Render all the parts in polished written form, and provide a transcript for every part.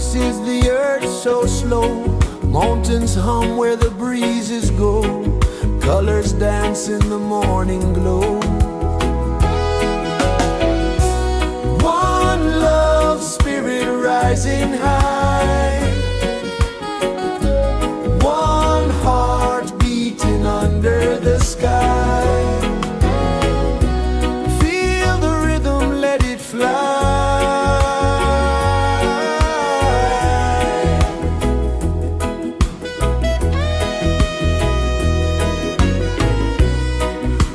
rejoices the earth so slow. Mountains hum where the breezes go. Colors dance in the morning glow. One love spirit rising high. One heart beating under the sky. Feel the rhythm, let it fly.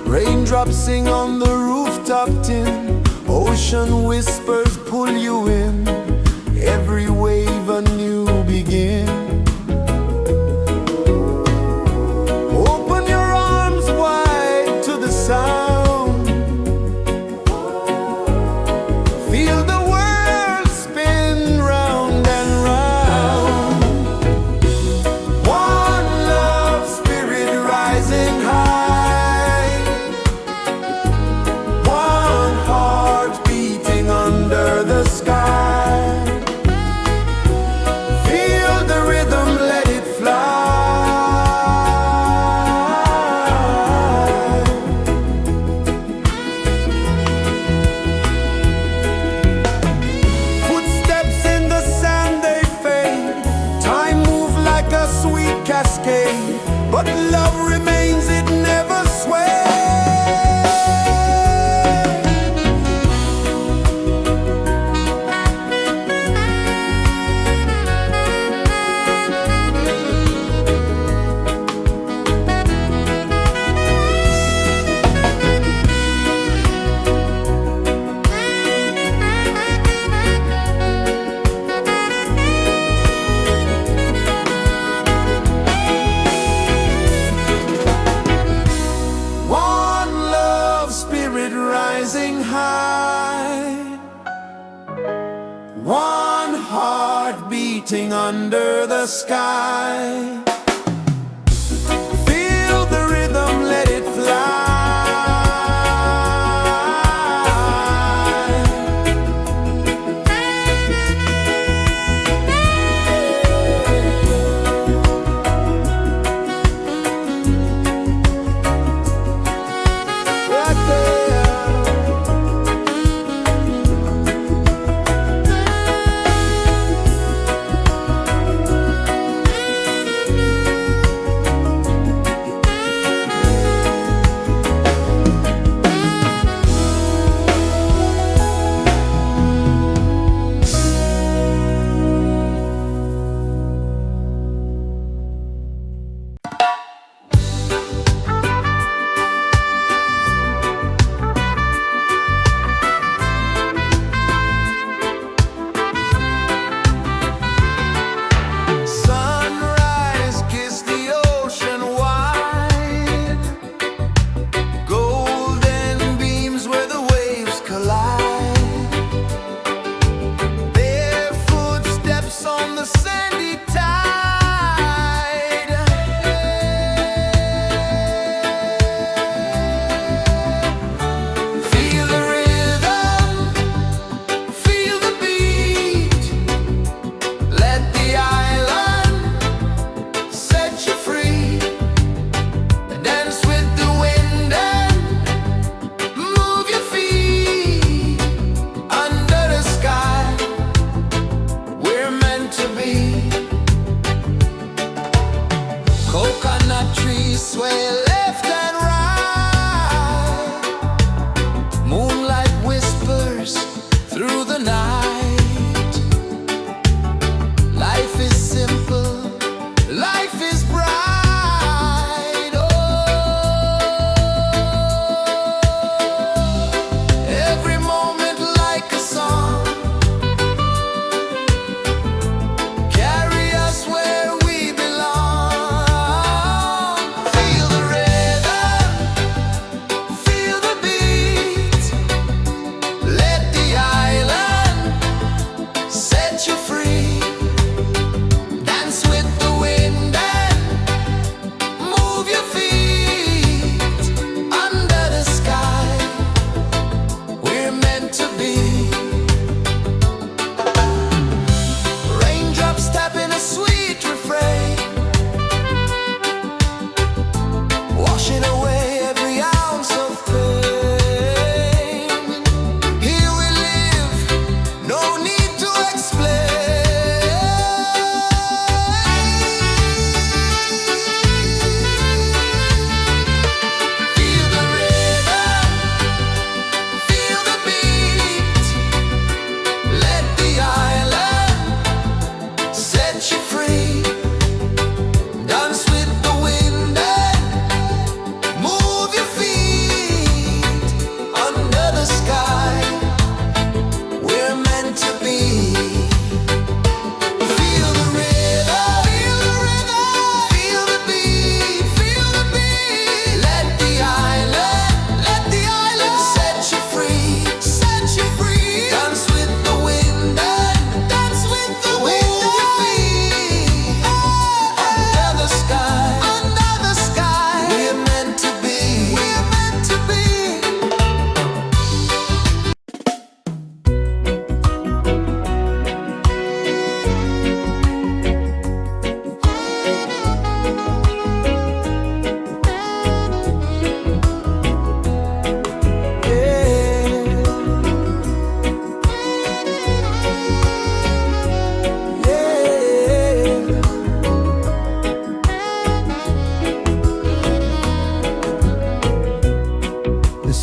Raindrops sing on the rooftop tin. Ocean whispers pull you in. Every wave a new begin. Open your arms wide to the sound. Feel the world spin round and round. One love spirit rising high. One heart beating under the sky. Feel the rhythm, let it fly. Footsteps in the sand, they fade. Time moves like a sweet cascade, but love remains, it never sways. One love spirit rising high. One heart beating under the sky. Feel the rhythm, let it fly. Right there.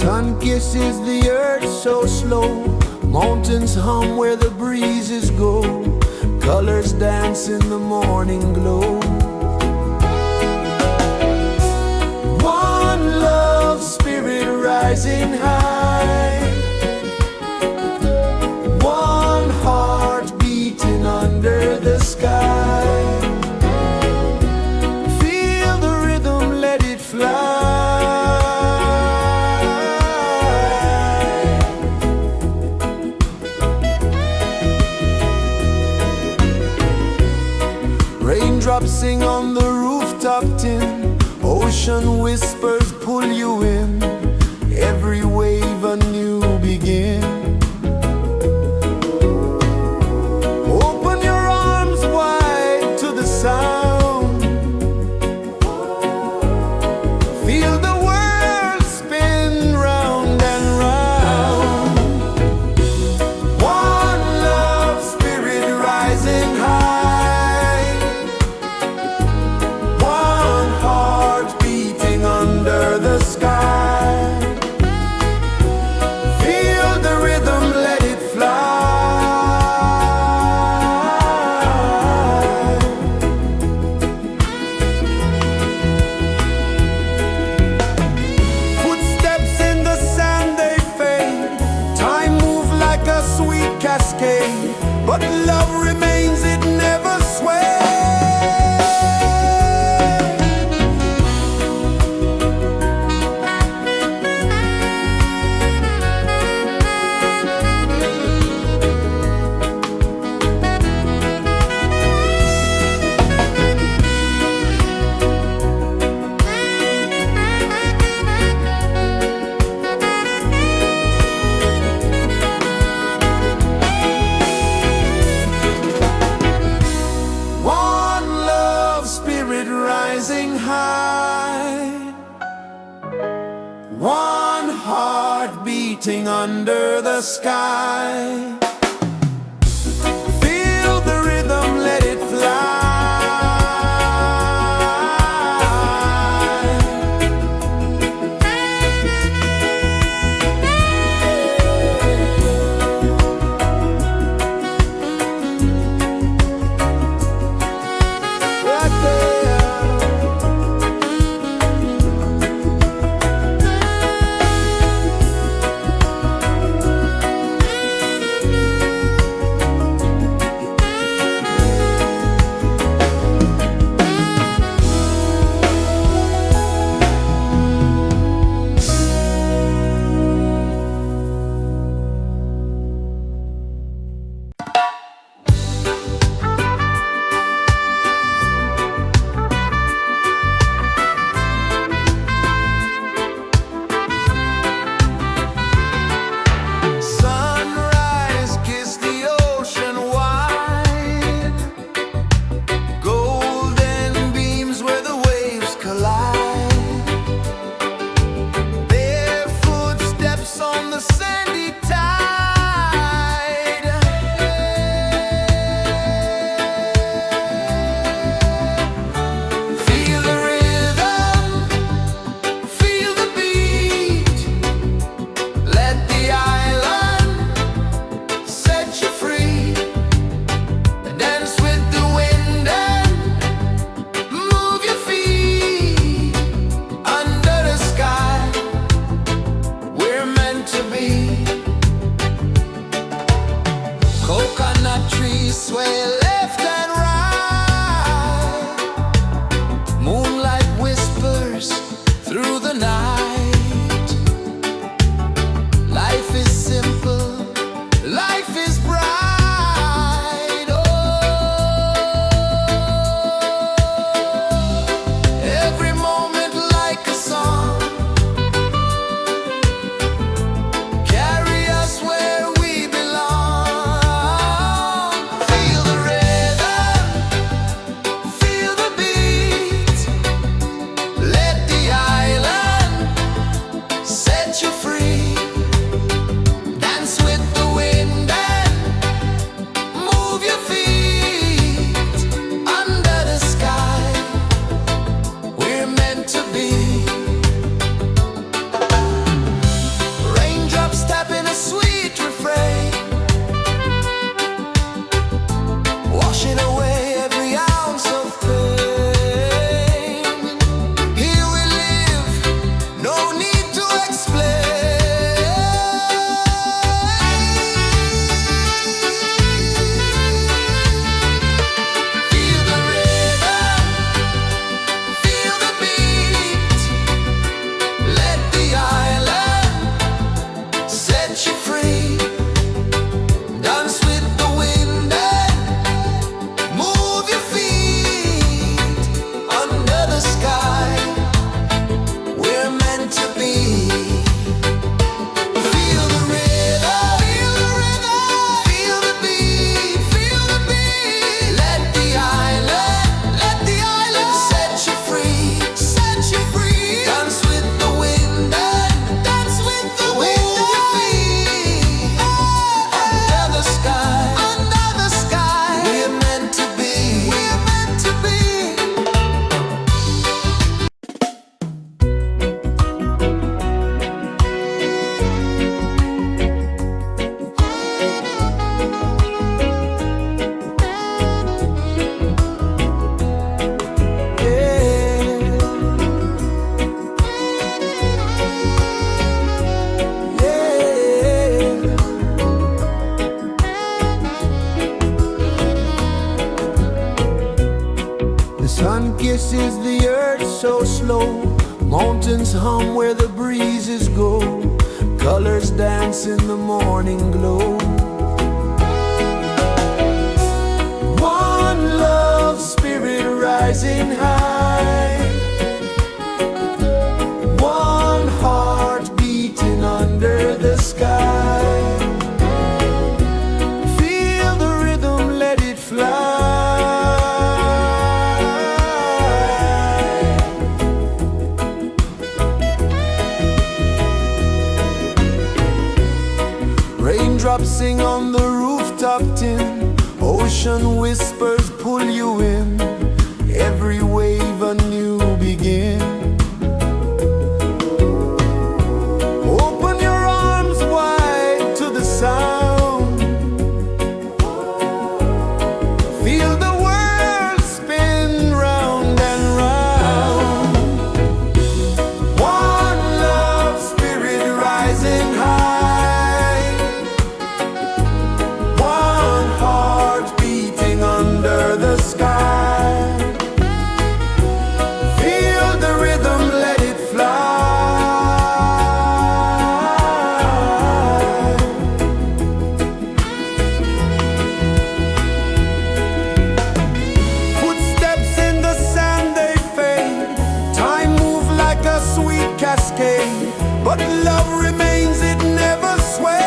Sun kisses the earth so slow, mountains hum where the breezes go, colors dance in the morning glow. One love spirit rising high, one heart beating under the sky. Feel the rhythm, let it fly. Raindrops sing on the rooftop tin, ocean whispers pull you in, every wave a new begin. Open your arms wide to the sound, feel the world spin round and round. One love spirit rising high, one heart beating under the sky. Feel the rhythm, let it fly. Footsteps in the sand, they fade, time moves like a sweet cascade, but love remains, it never sways. One love spirit rising high, one heart beating under the sky. Feel the rhythm, let it fly. Right there. Mountains hum where the breezes go, colors dance in the morning glow. One love, spirit rising high, one heart beating under the sky. Feel the rhythm, let it fly. Raindrops sing on the rooftop tin, ocean whispers pull you in, every wave a new begin. Open your arms wide to the sound, feel the world spin round and round. One love, spirit rising high, one heart beating under the sky. Feel the rhythm, let it fly. Footsteps in the sand, they fade. Time moves like a sweet cascade, but love remains, it never sways.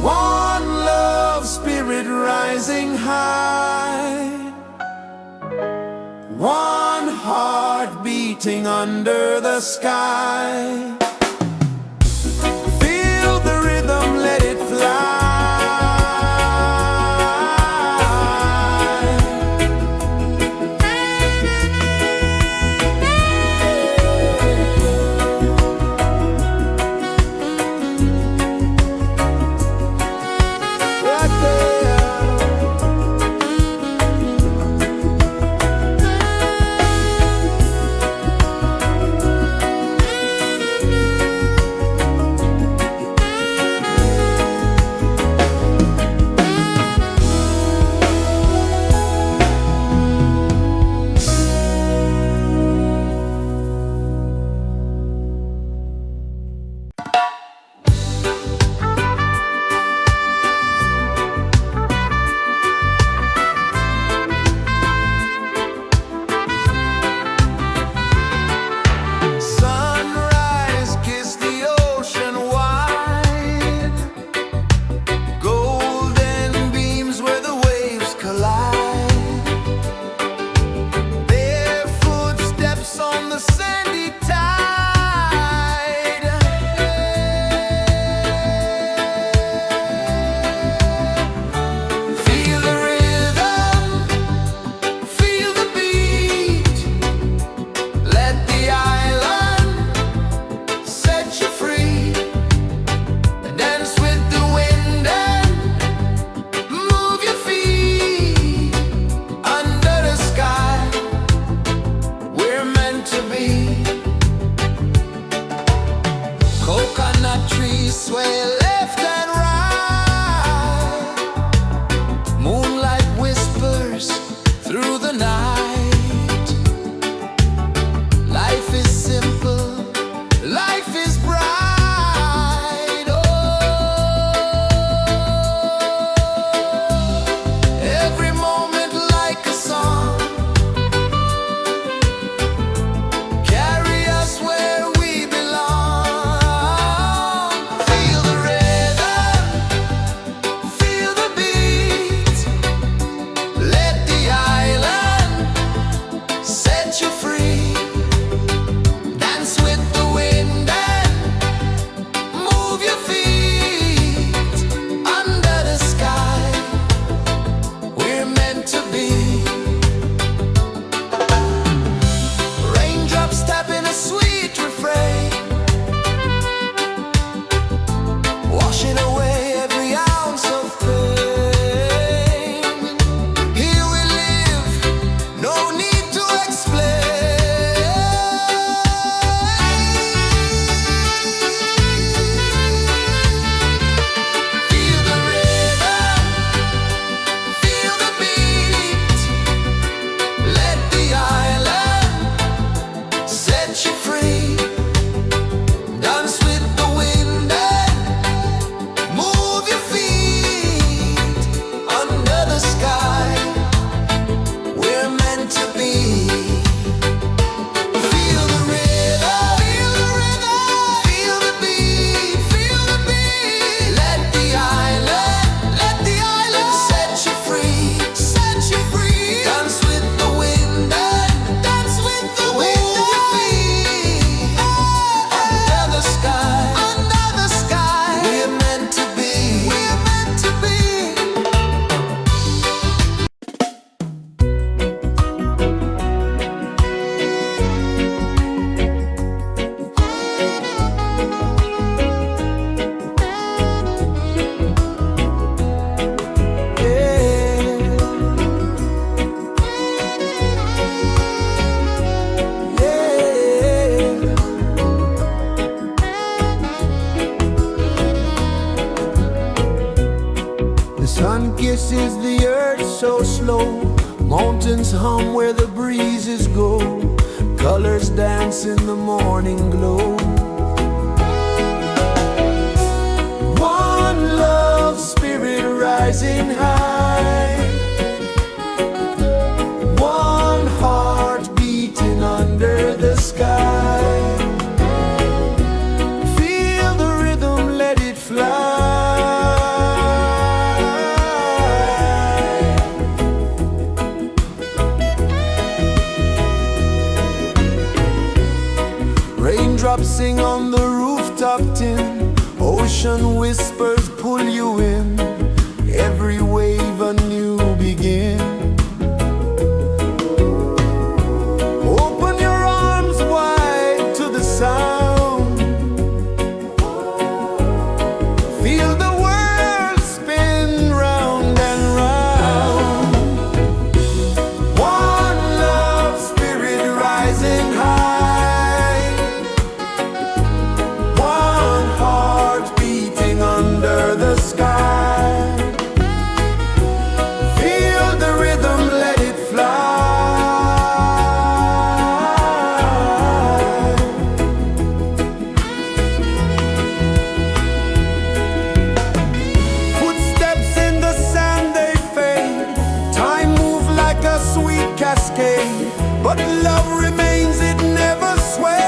One love, spirit rising high, one heart beating under the sky. Feel the rhythm, let it fly. Right there. Sunrise, kiss the ocean wide, golden beams where the waves collide. Their footsteps on the sandy tide. Feel the rhythm, feel the beat, let the island set you free. Dance with the wind and move your feet. Under the sky, we're meant to be. Coconut trees sway left and right, moonlight whispers through the night. Life is simple, life is bright. Oh, every moment like a song, carry us where we belong. Feel the rhythm. kisses the earth so slow. Mountains hum where the breezes go. Colors dance in the morning glow. One love spirit rising high. One heart beating under the sky. Feel the rhythm, let it fly. Raindrops sing on the rooftop tin. Ocean whispers pull you in. Every wave a new begin. Open your arms wide to the sound. Feel the world spin round and round. One love spirit rising high. One heart beating under the sky. Feel the rhythm, let it fly. Footsteps in the sand, they fade. Time moves like a sweet cascade, but love remains, it never sways.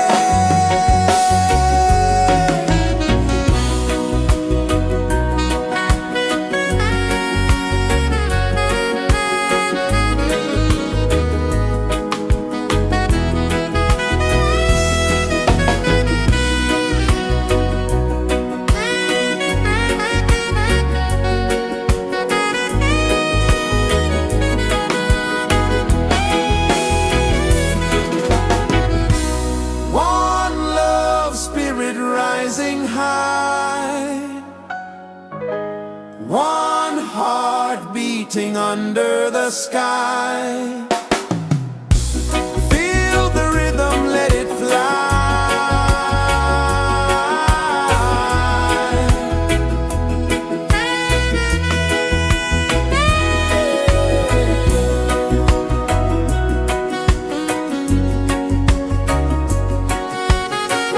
One love spirit rising high. One heart beating under the sky. Feel the rhythm, let it fly.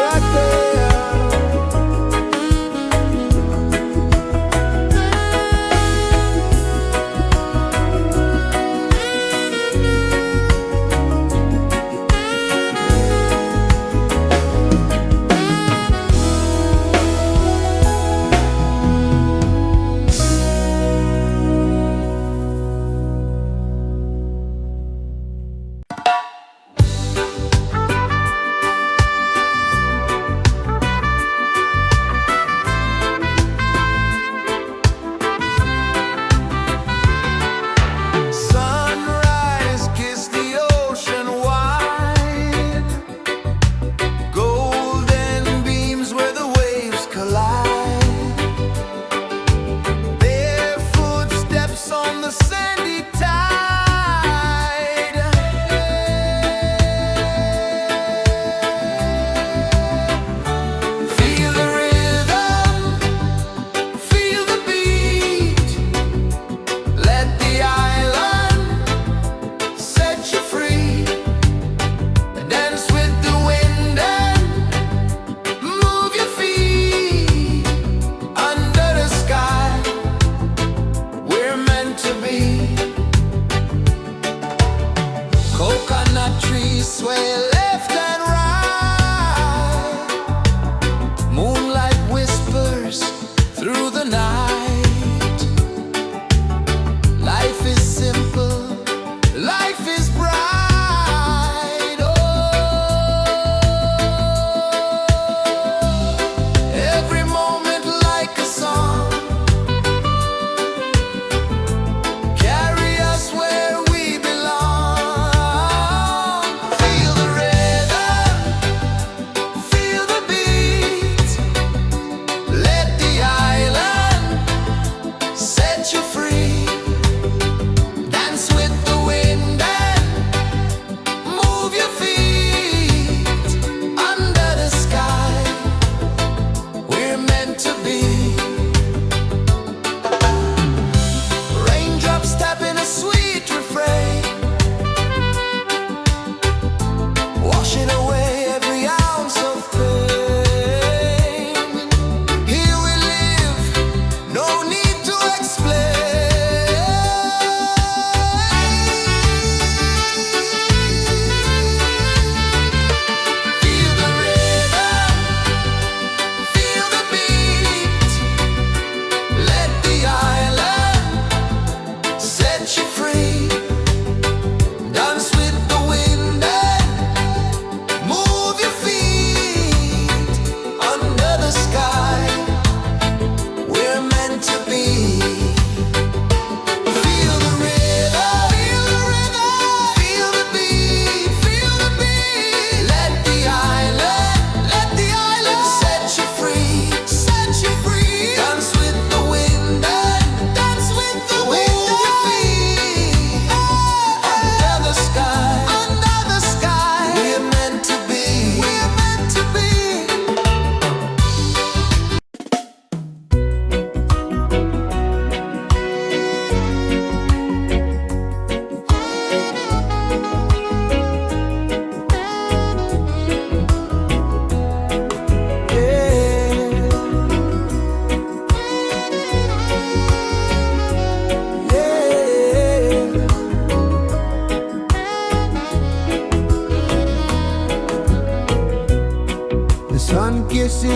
Right there.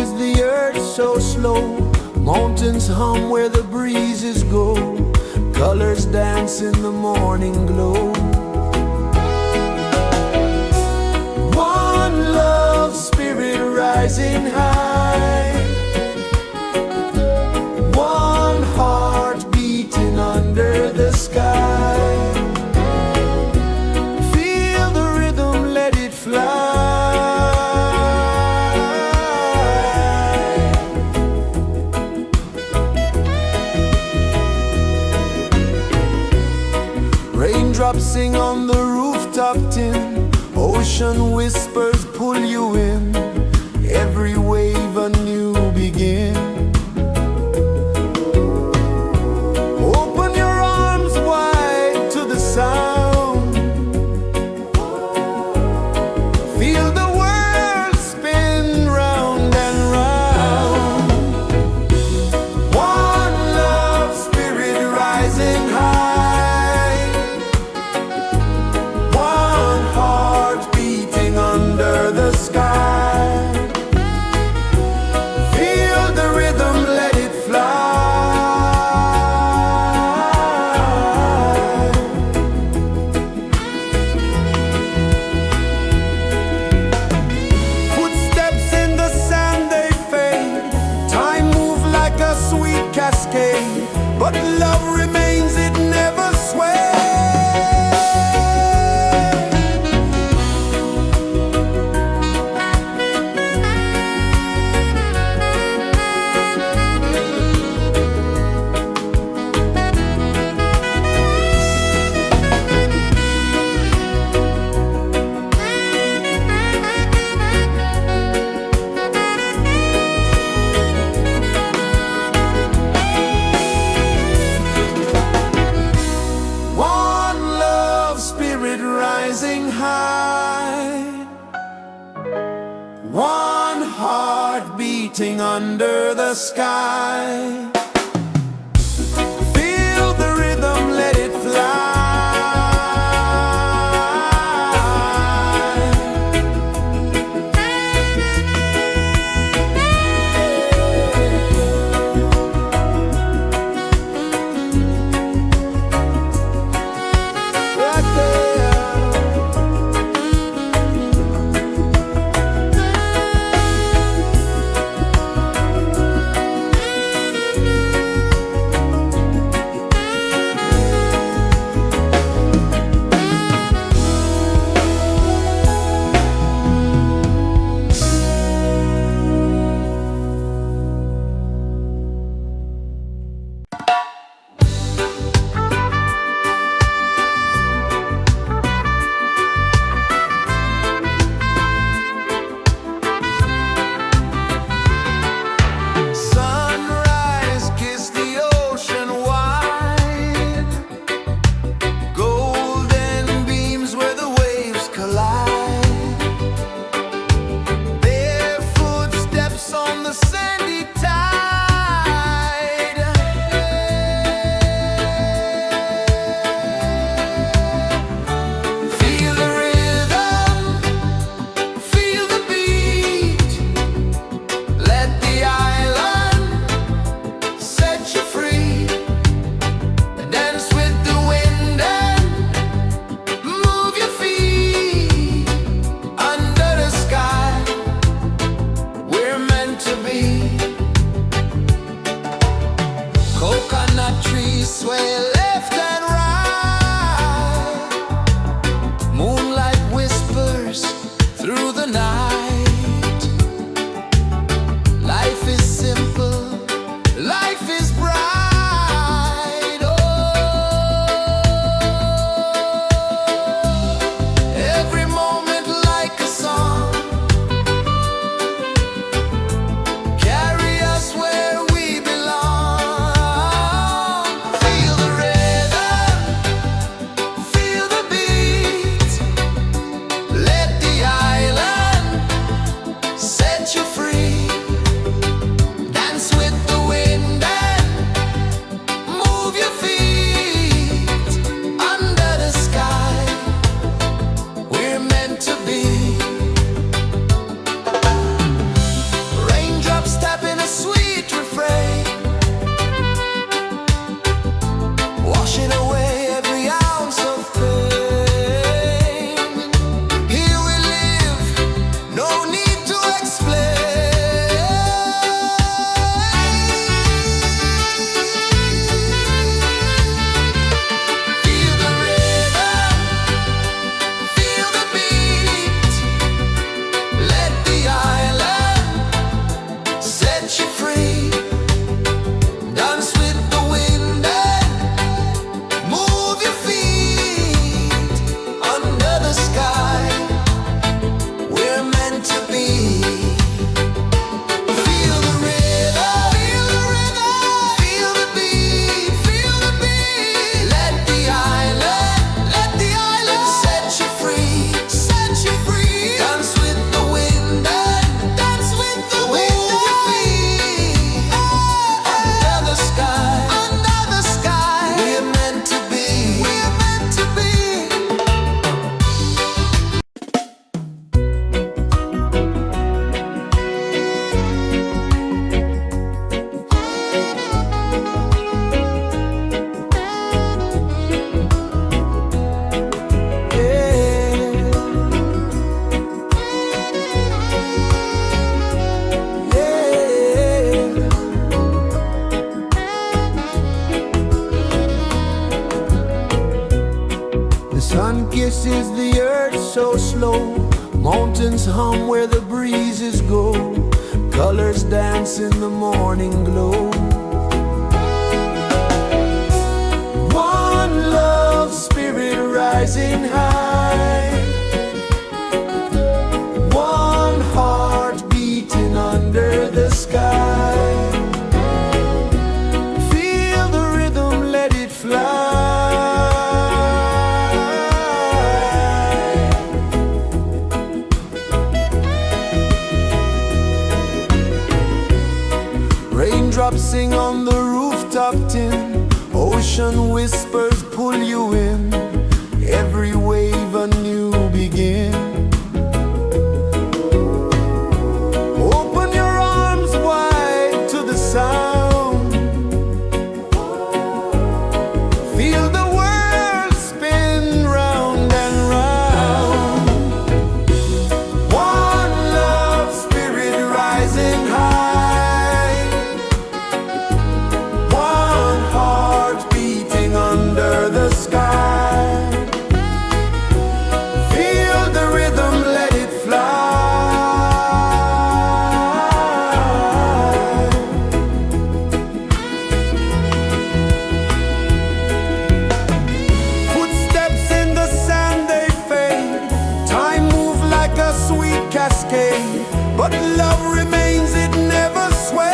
is the earth so slow? Mountains hum where the breezes go. Colors dance in the morning glow. One love spirit rising high. One heart beating under the sky. Feel the rhythm, let it fly. Raindrops sing on the rooftop tin. Ocean whispers pull you in. Every wave a new begin. Open your arms wide to the sound. Feel the world spin round and round. One love spirit rising high. One heart beating under the sky. Feel the rhythm, let it fly. Footsteps in the sand, they fade. Time moves like a sweet cascade, but love remains, it never sways. Rising high, one heart beating under the sky. Feel the rhythm, let it fly. set you free. Dance with the wind and move your feet under the sky. We're meant to be. Feel the rhythm, feel the rhythm, feel the beat, feel the beat. Let the island set you free, set you free. Dance with the wind and dance with the wind. Move your feet under the sky, under the sky. We're meant to be, we're meant to be. The sun kisses the earth so slow. Mountains hum where the breezes go. Colors dance in the morning glow. One love spirit rising high. One heart beating under the sky. Feel the rhythm, let it fly. Raindrops sing on the rooftop tin. Ocean whispers pull you in. Every wave a new begin. Open your arms wide to the sound. Feel the world spin round and round. One love spirit rising high. One heart beating under the sky. Feel the rhythm, let it fly. Footsteps in the sand, they fade. Time moves like a sweet cascade. But love remains, it never sways.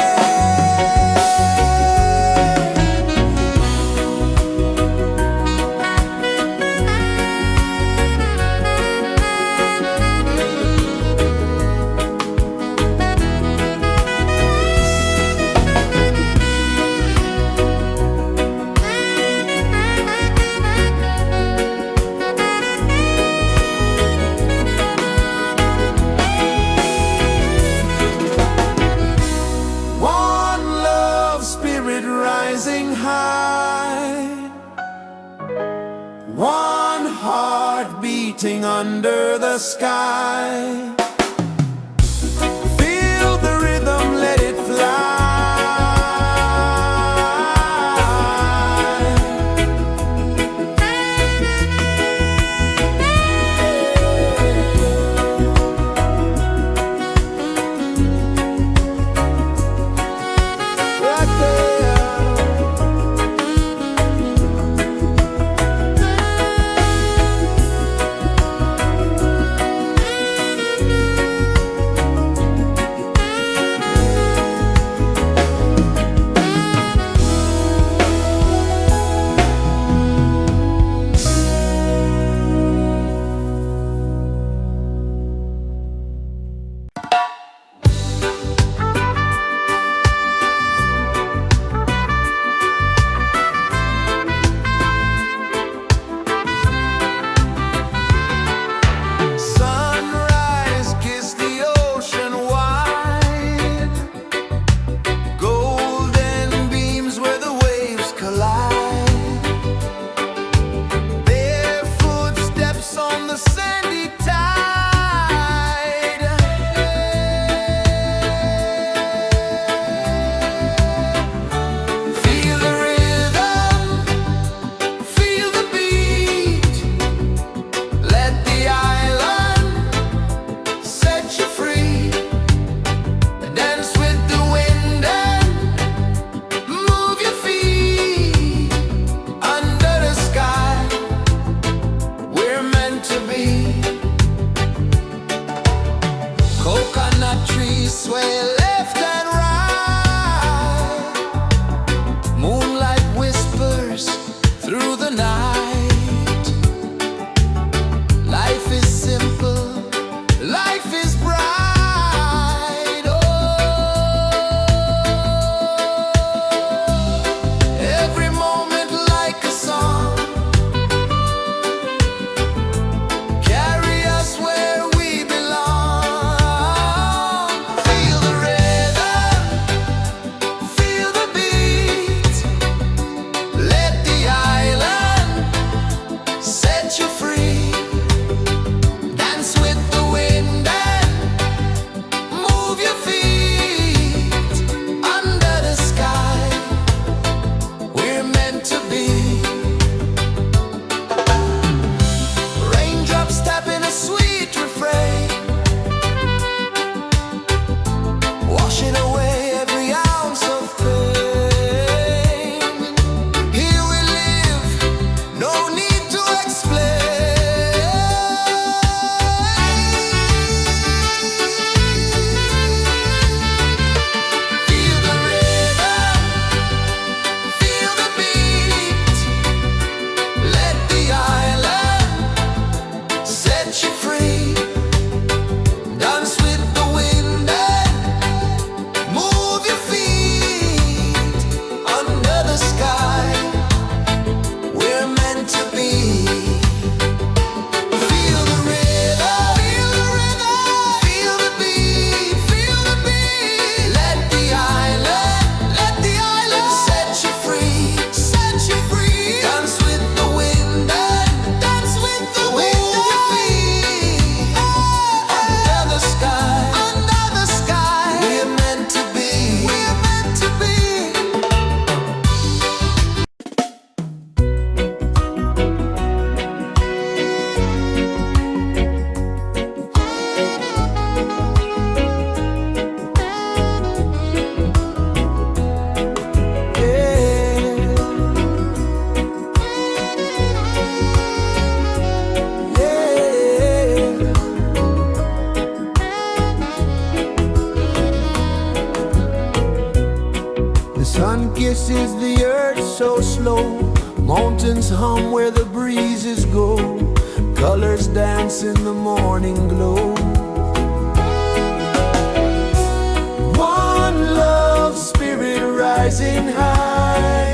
One love spirit rising high. One heart beating under the sky. Feel the rhythm, let it fly. Right there. Sun kisses the earth so slow, mountains hum where the breezes go, colors dance in the morning glow. One love spirit rising high,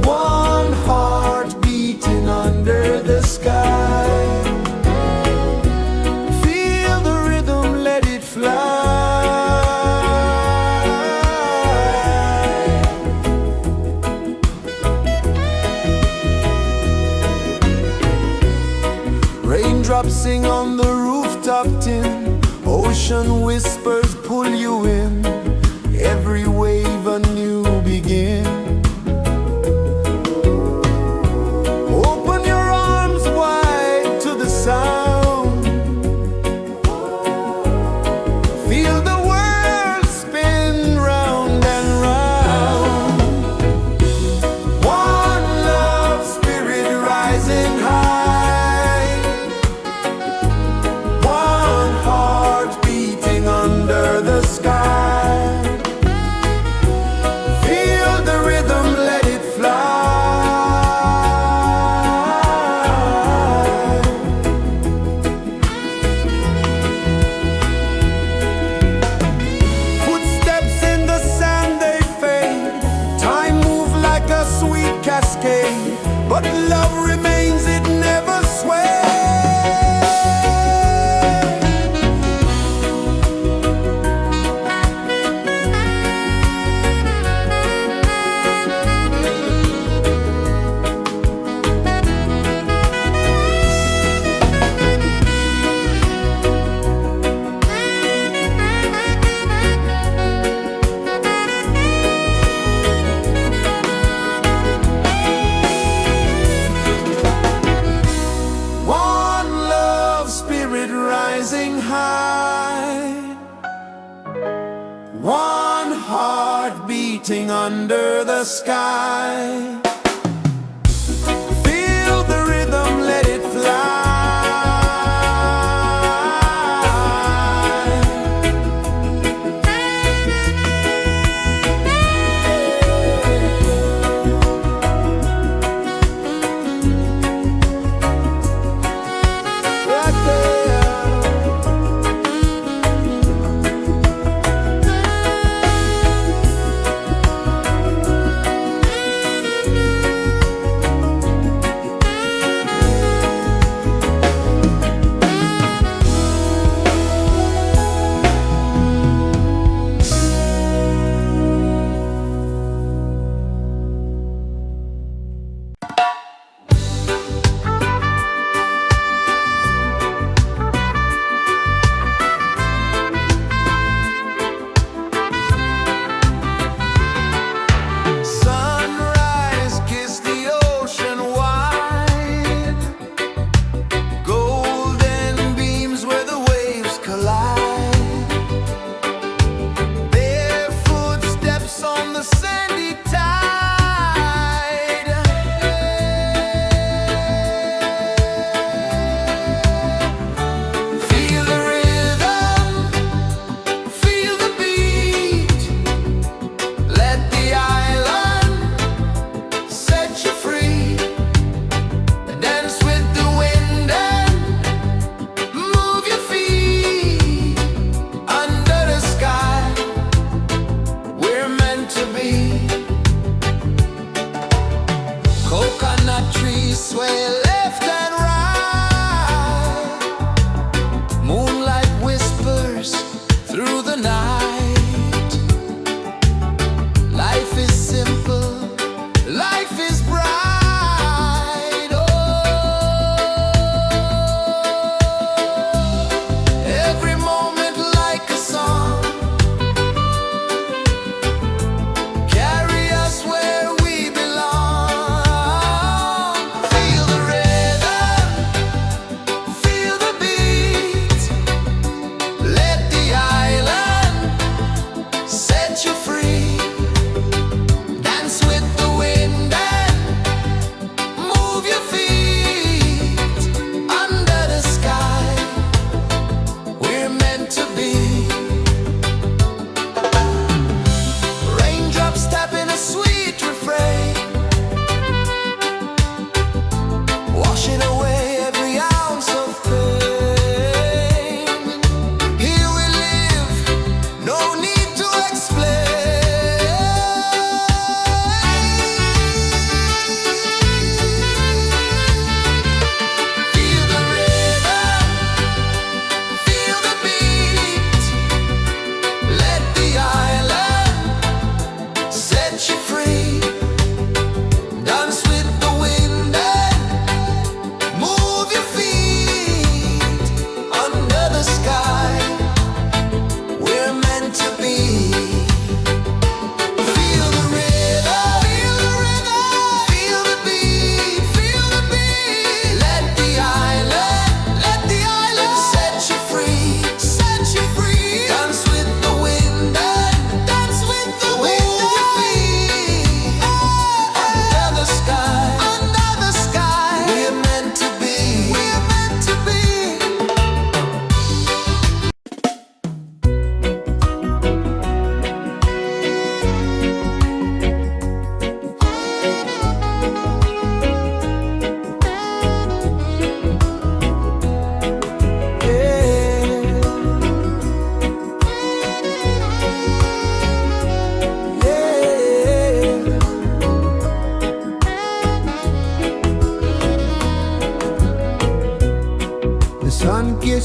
one heart beating under the sky. Feel the rhythm, let it fly. Raindrops sing on the rooftop tin, ocean whispers pull you in, every wave a new begin. Open your arms wide to the sound, feel the world spin round and round. One love spirit rising high, one heart beating under the sky. Feel the rhythm, let it fly. Footsteps in the sand, they fade, time moves like a sweet cascade, but love remains, it never sways. One love spirit rising high, one heart beating under the sky. Feel the rhythm, let it fly.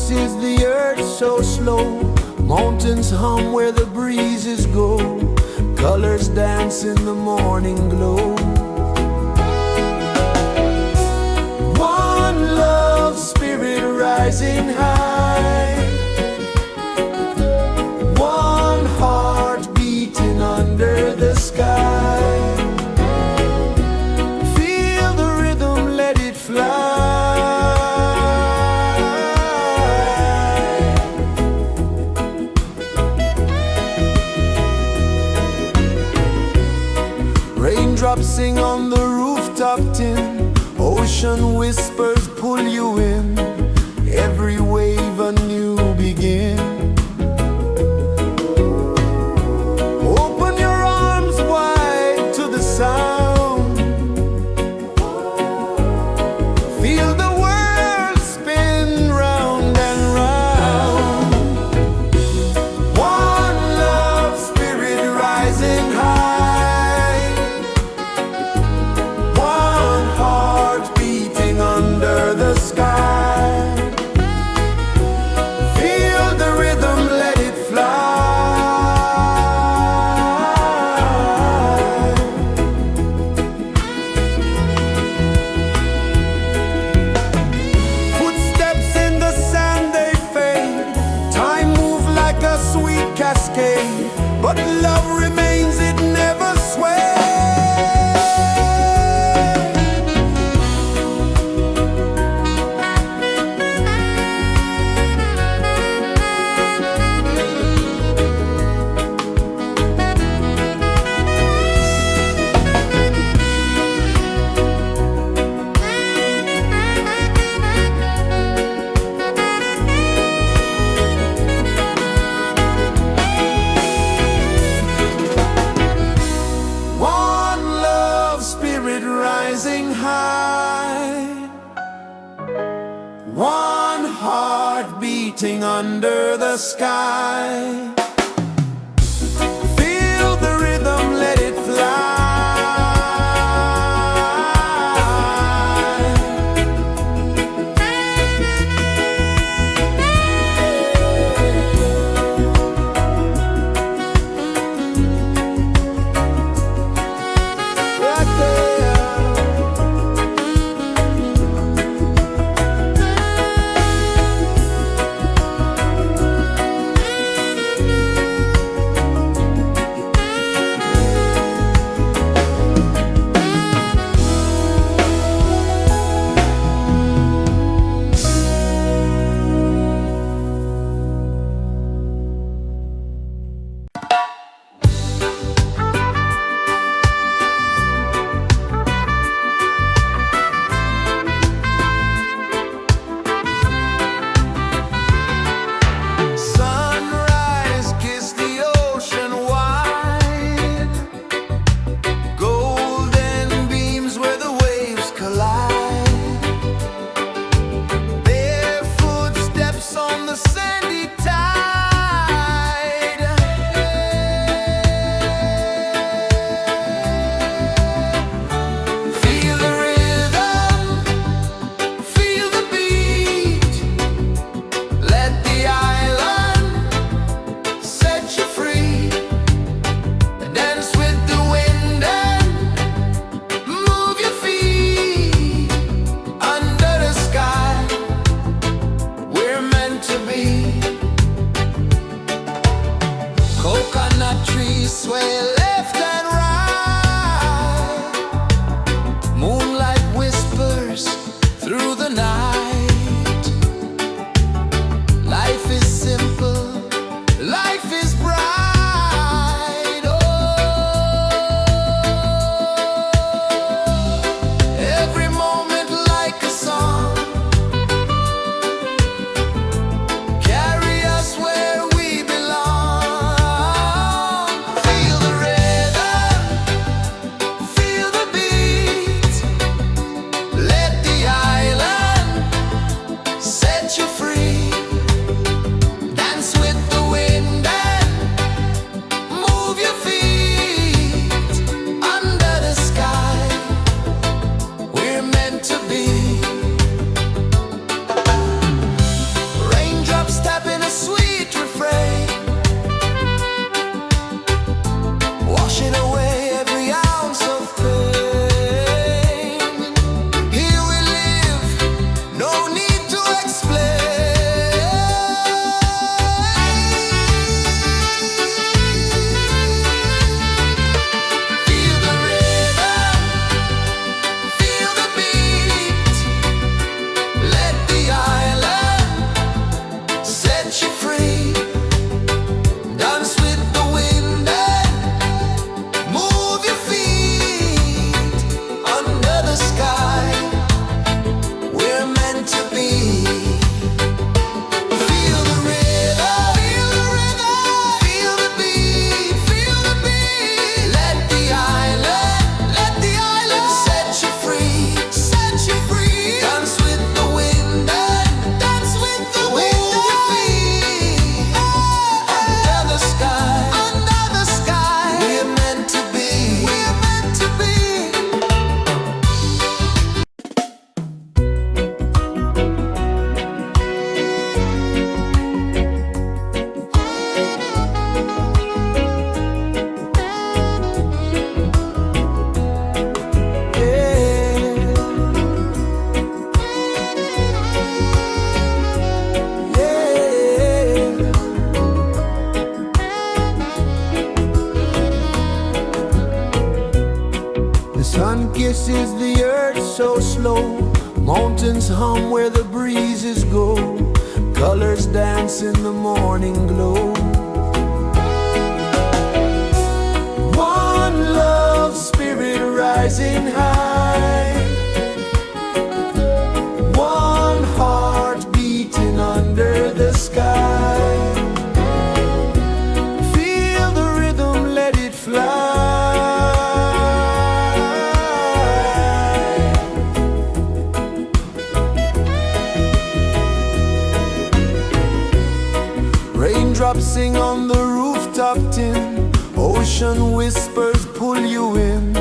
rejoices the earth so slow. Mountains hum where the breezes go. Colors dance in the morning glow. One love spirit rising high. One heart beating under the sky. Feel the rhythm, let it fly. Raindrops sing on the rooftop tin. Ocean whispers pull you in. Every wave a new begin. Open your arms wide to the sound. Feel the world spin round and round. One love spirit rising high. One heart beating under the sky. Feel the rhythm, let it fly. Footsteps in the sand, they fade. Time moves like a sweet cascade, but love remains, it never sways. One love spirit rising high. One heart beating under the sky. Feel the rhythm, let it fly. Right there. Sunrise, kiss the ocean wide. Golden beams where the waves collide. Bare footsteps on the sandy tide. Feel the rhythm, feel the beat. Let the island set you free. Dance with the wind and move your feet. Under the sky, we're meant to be. Coconut trees sway left and right. Moonlight whispers through the night. Life is simple, life is bright. Oh, every moment like a song. Carry us where we belong. Feel the rhythm, Sun kisses the earth so slow, mountains hum where the breezes go, colors dance in the morning glow. One love spirit rising high, one heart beating under the sky. Feel the rhythm, let it fly. Raindrops sing on the rooftop tin, ocean whispers pull you in,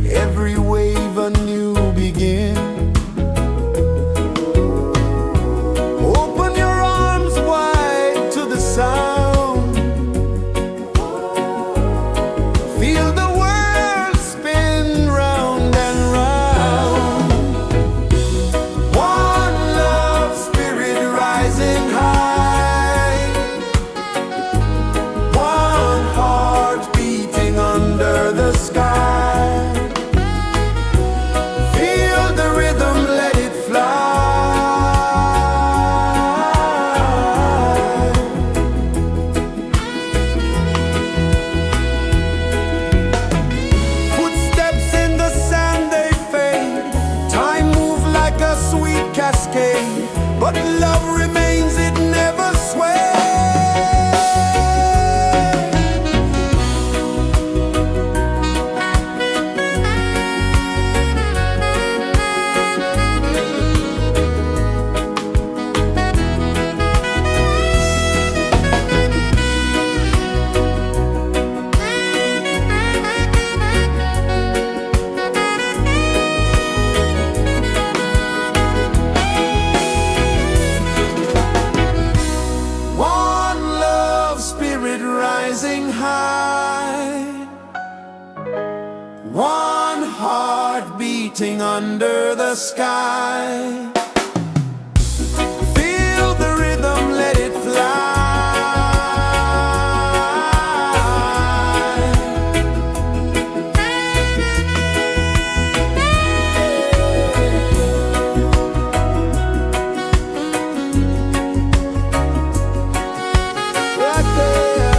every wave a new begin. Open your arms wide to the sound, feel the world spin round and round. One love spirit rising high, one heart beating under the sky. Feel the rhythm, let it fly. Footsteps in the sand, they fade, time moves like a sweet cascade, but love remains, it never sways. One love spirit rising high, one heart beating under the sky. Feel the rhythm, let it fly. Right there.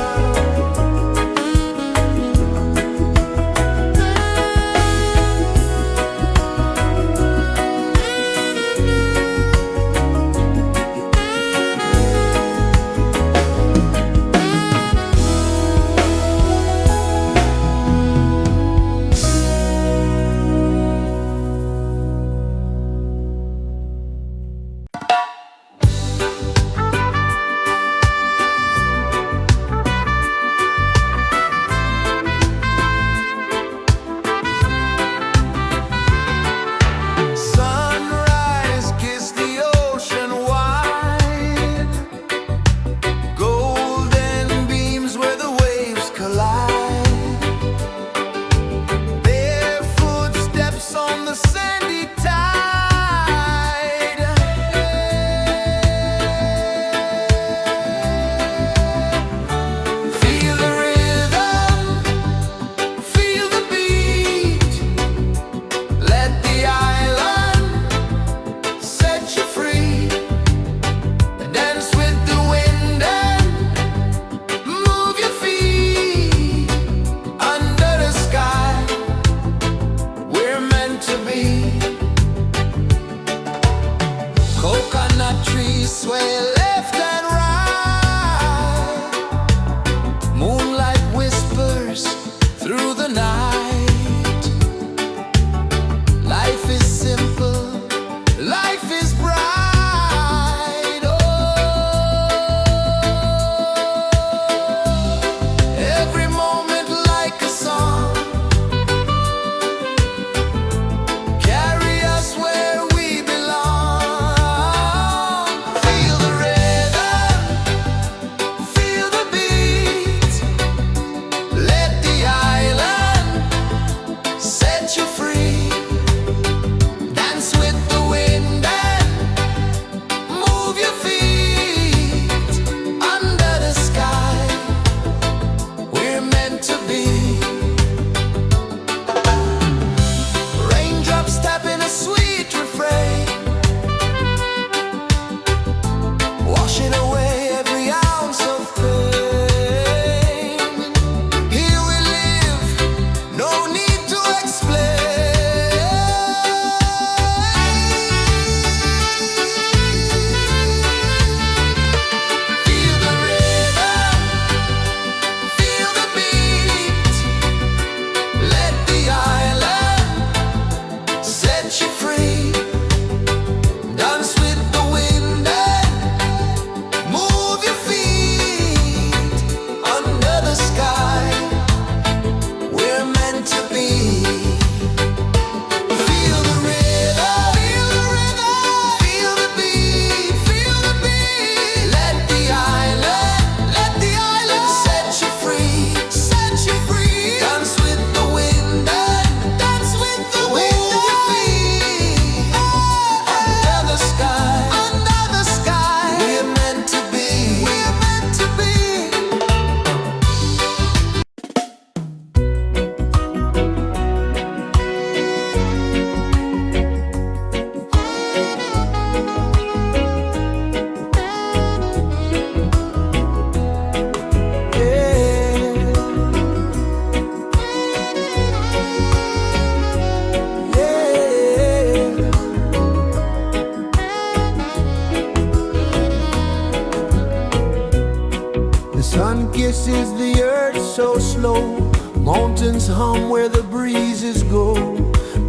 flow, mountains hum where the breezes go,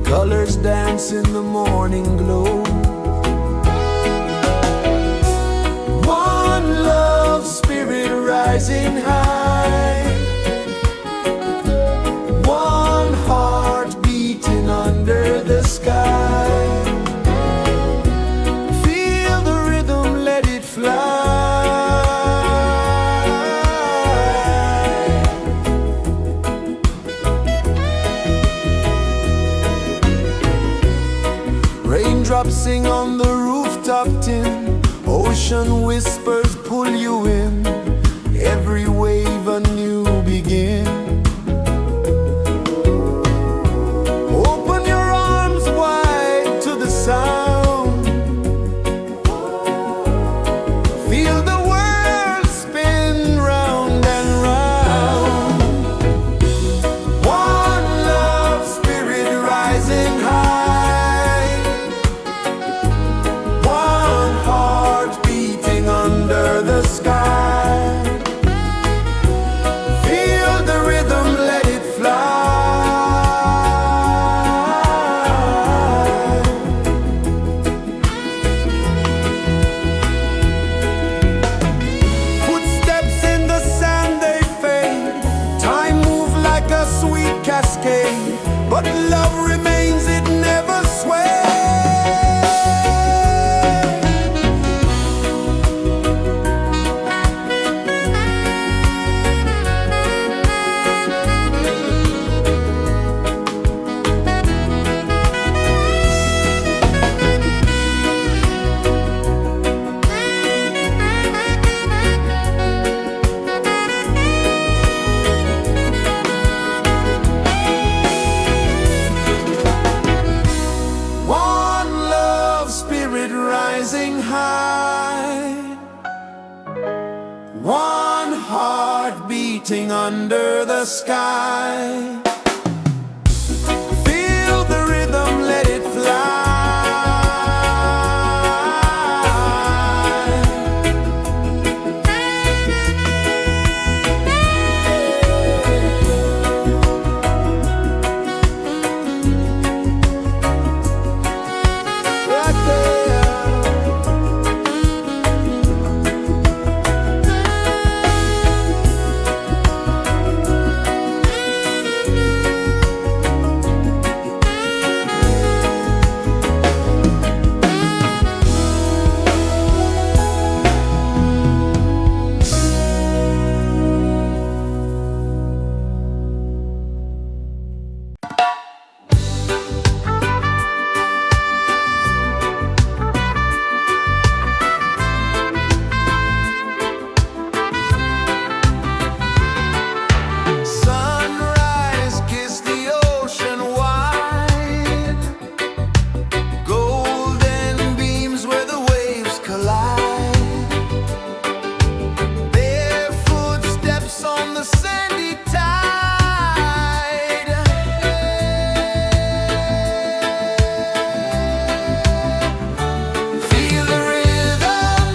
colors dance in the morning glow. One love, spirit rising high, one heart beating under the sky. Feel the rhythm, let it fly. Raindrops sing on the rooftop tin, ocean whispers pull you in, every wave a new begin. Open your arms wide to the sound, feel the world spin round and round. One love, spirit rising high, one heart beating under the sky. Feel the rhythm, let it fly. Footsteps in the sand, they fade, time moves like a sweet cascade, but love remains, it never sways. One love, spirit rising high, one heart beating under the sky. Feel the rhythm, let it fly. Right there. Sunrise, kiss the ocean wide, golden beams where the waves collide, barefoot steps on the sandy tide. Feel the rhythm,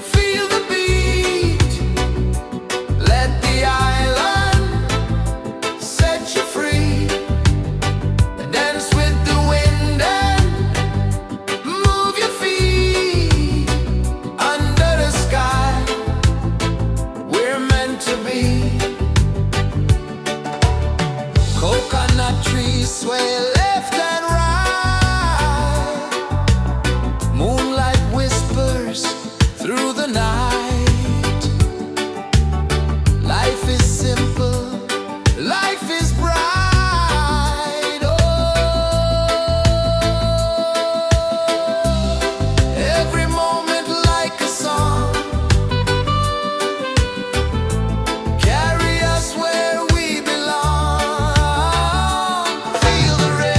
feel the beat, let the island set you free. Dance with the wind and move your feet under the sky. We're meant to be. Coconut trees sway left and right, moonlight whispers through the night. Life is simple, life is bright. Oh, every moment like a song, carry us where we belong. Feel the rhythm.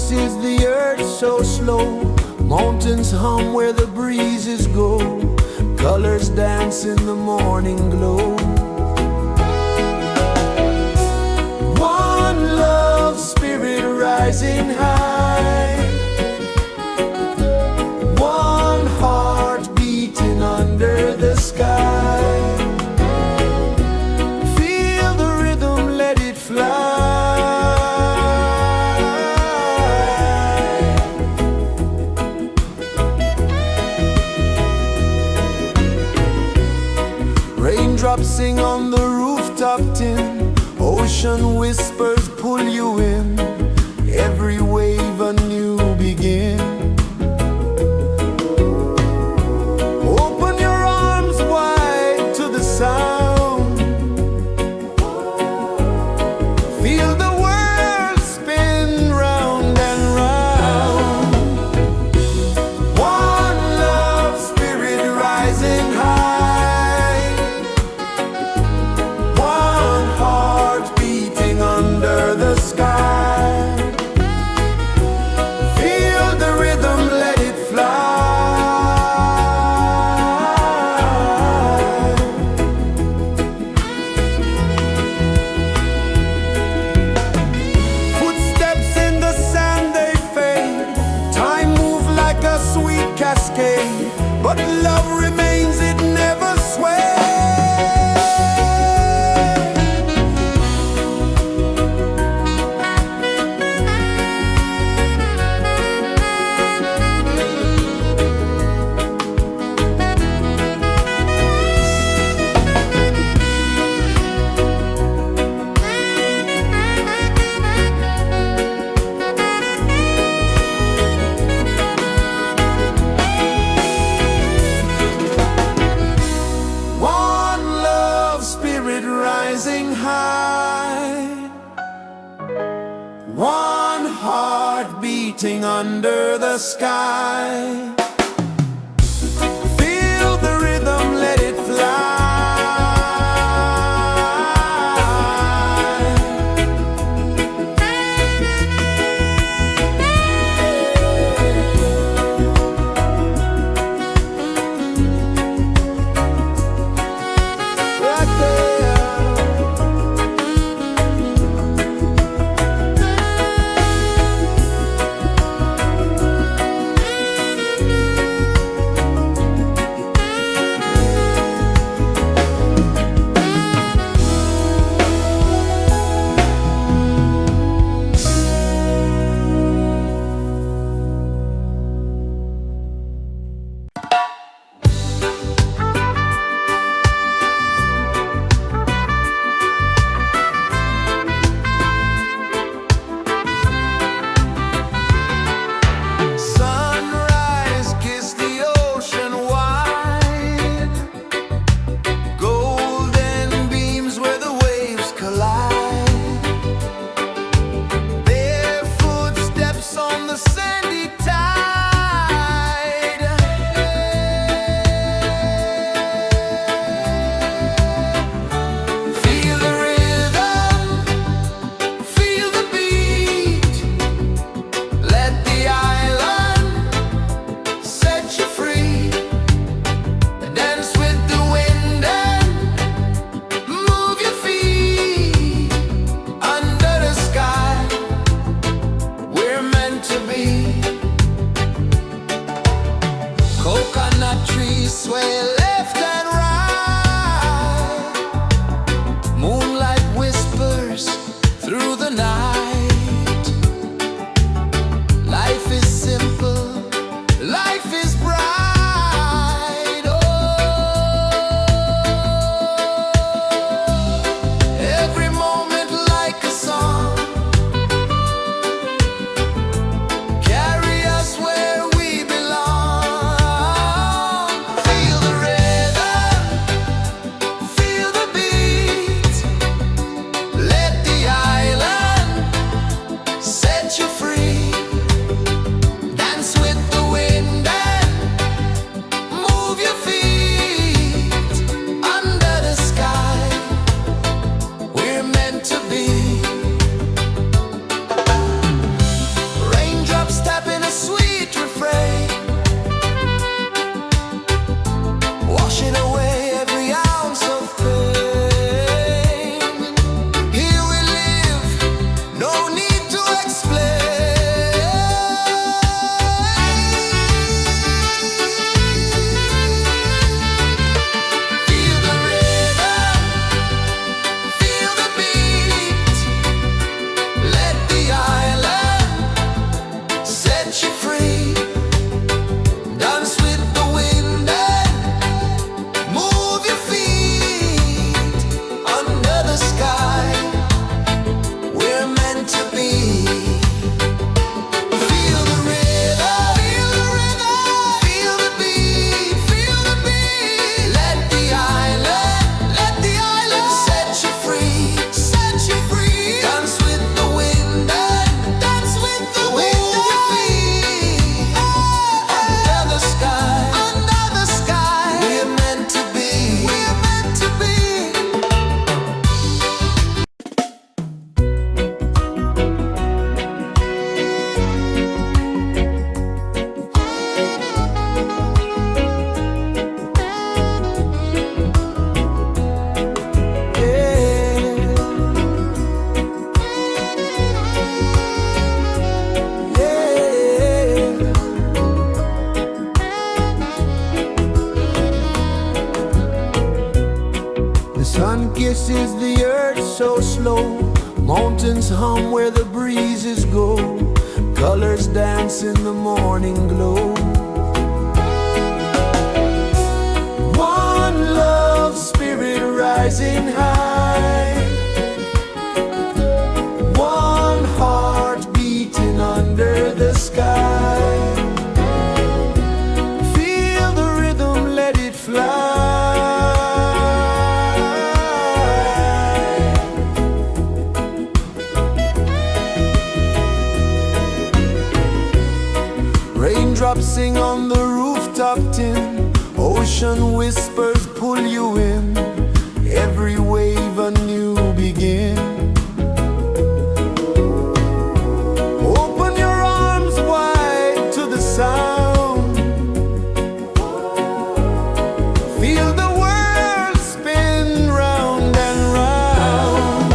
pulses the earth so slow. Mountains hum where the breezes go. Colors dance in the morning glow. One love spirit rising high. One heart beating under the sky. Feel the rhythm, let it fly. Raindrops sing on the rooftop tin. Ocean whispers pull you in. Every wave a new begin. Open your arms wide to the sound. Feel the world spin round and round. One love spirit rising high. One heart beating under the sky. Feel the rhythm, let it fly. Footsteps in the sand, they fade. Time move like a sweet cascade. But love remains, it never sways. One love spirit rising high. One heart beating under the sky. Feel the rhythm, let it fly. Right there. Sun kisses the earth so slow, mountains hum where the breezes go, colors dance in the morning glow. One love spirit rising high, one heart beating under the sky. Feel the rhythm, let it fly. Raindrops sing on the rooftop tin, ocean whispers pull you in, every wave a new begin. Open your arms wide to the sound, feel the world spin round and round.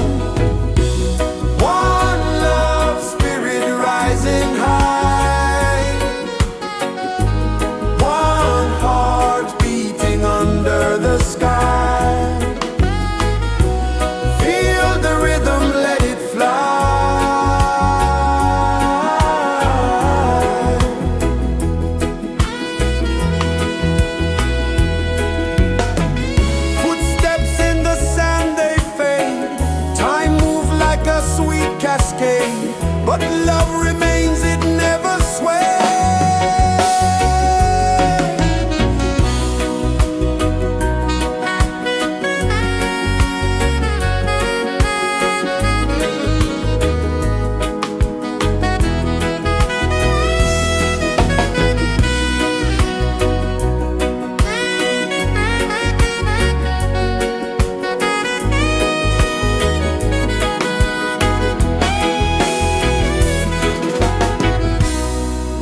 One love spirit rising high, one heart beating under the sky. Feel the rhythm, let it fly. Footsteps in the sand, they fade, time moves like a sweet cascade, but love remains, it never sways.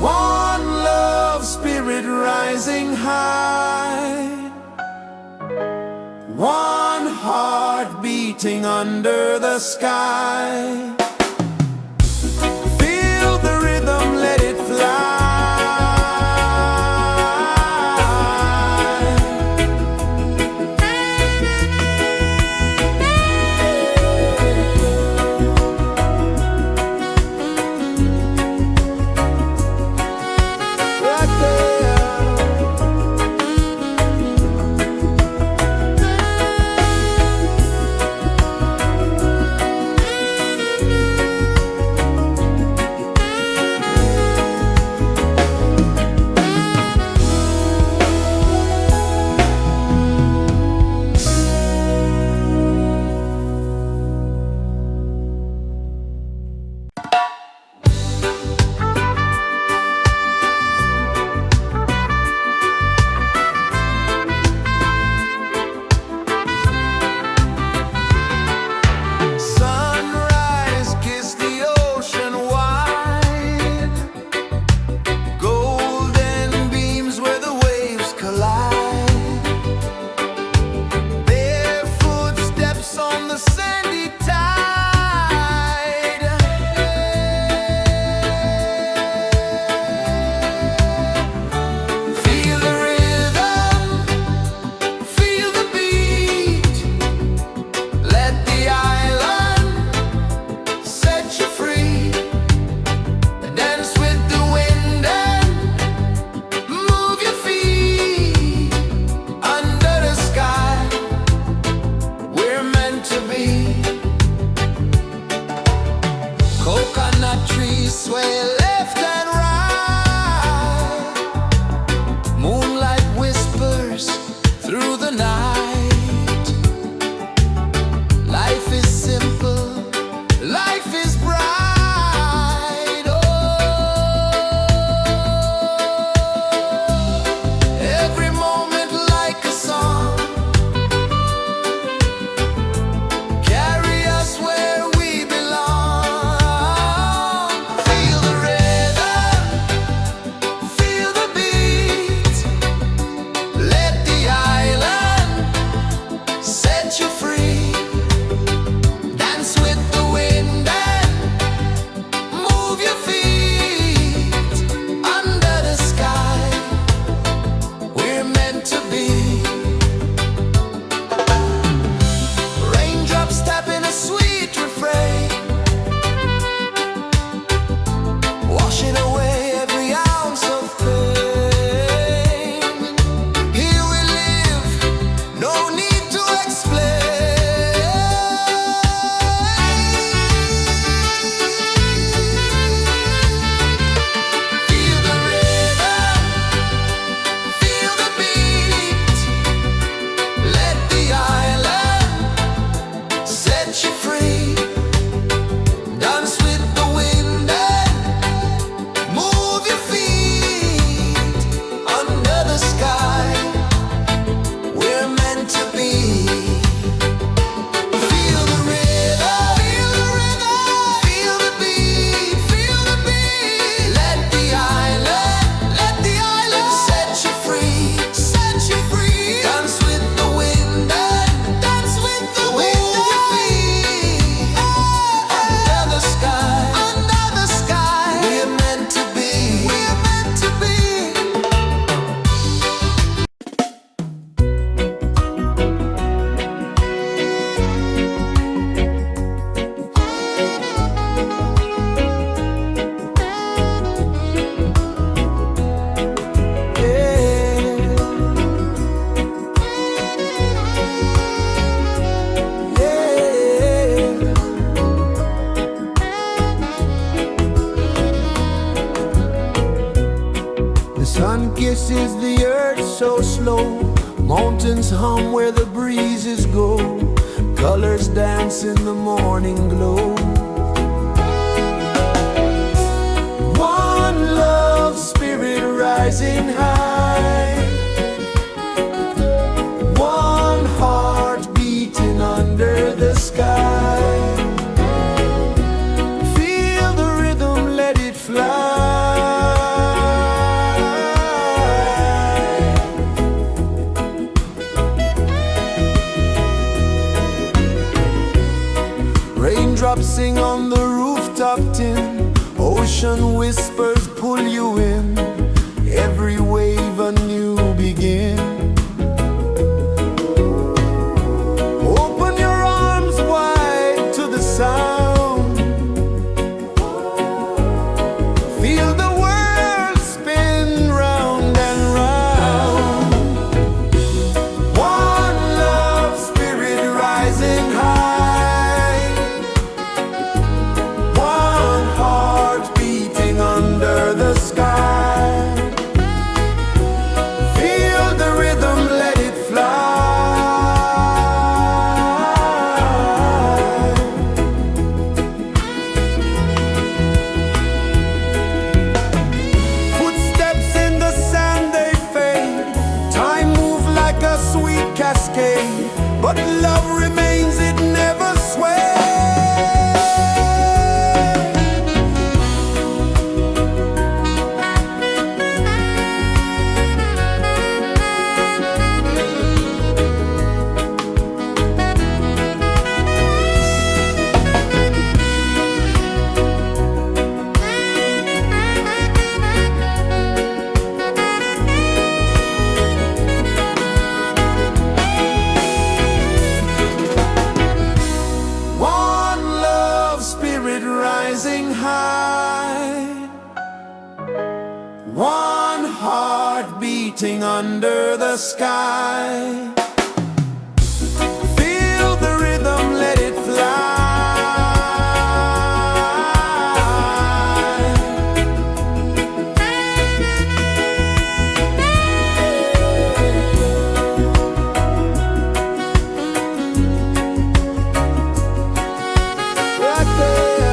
One love spirit rising high, one heart beating under the sky. Feel the rhythm, let it fly. Right there. is the earth so slow? Mountains hum where the breezes go. Colors dance in the morning glow. One love spirit rising high. One heart beating under the sky. Feel the rhythm, let it fly. Raindrops sing on the rooftop tin. Ocean whispers pull you in. Every wave a new begin. Open your arms wide to the sound. Feel the world spin round and round. One love spirit rising high. One heart beating under the sky. Feel the rhythm, let it fly. Footsteps in the sand, they fade. Time moves like a sweet cascade, but love remains, it never sways. One love spirit rising high. One heart beating under the sky. Feel the rhythm, let it fly. Right there.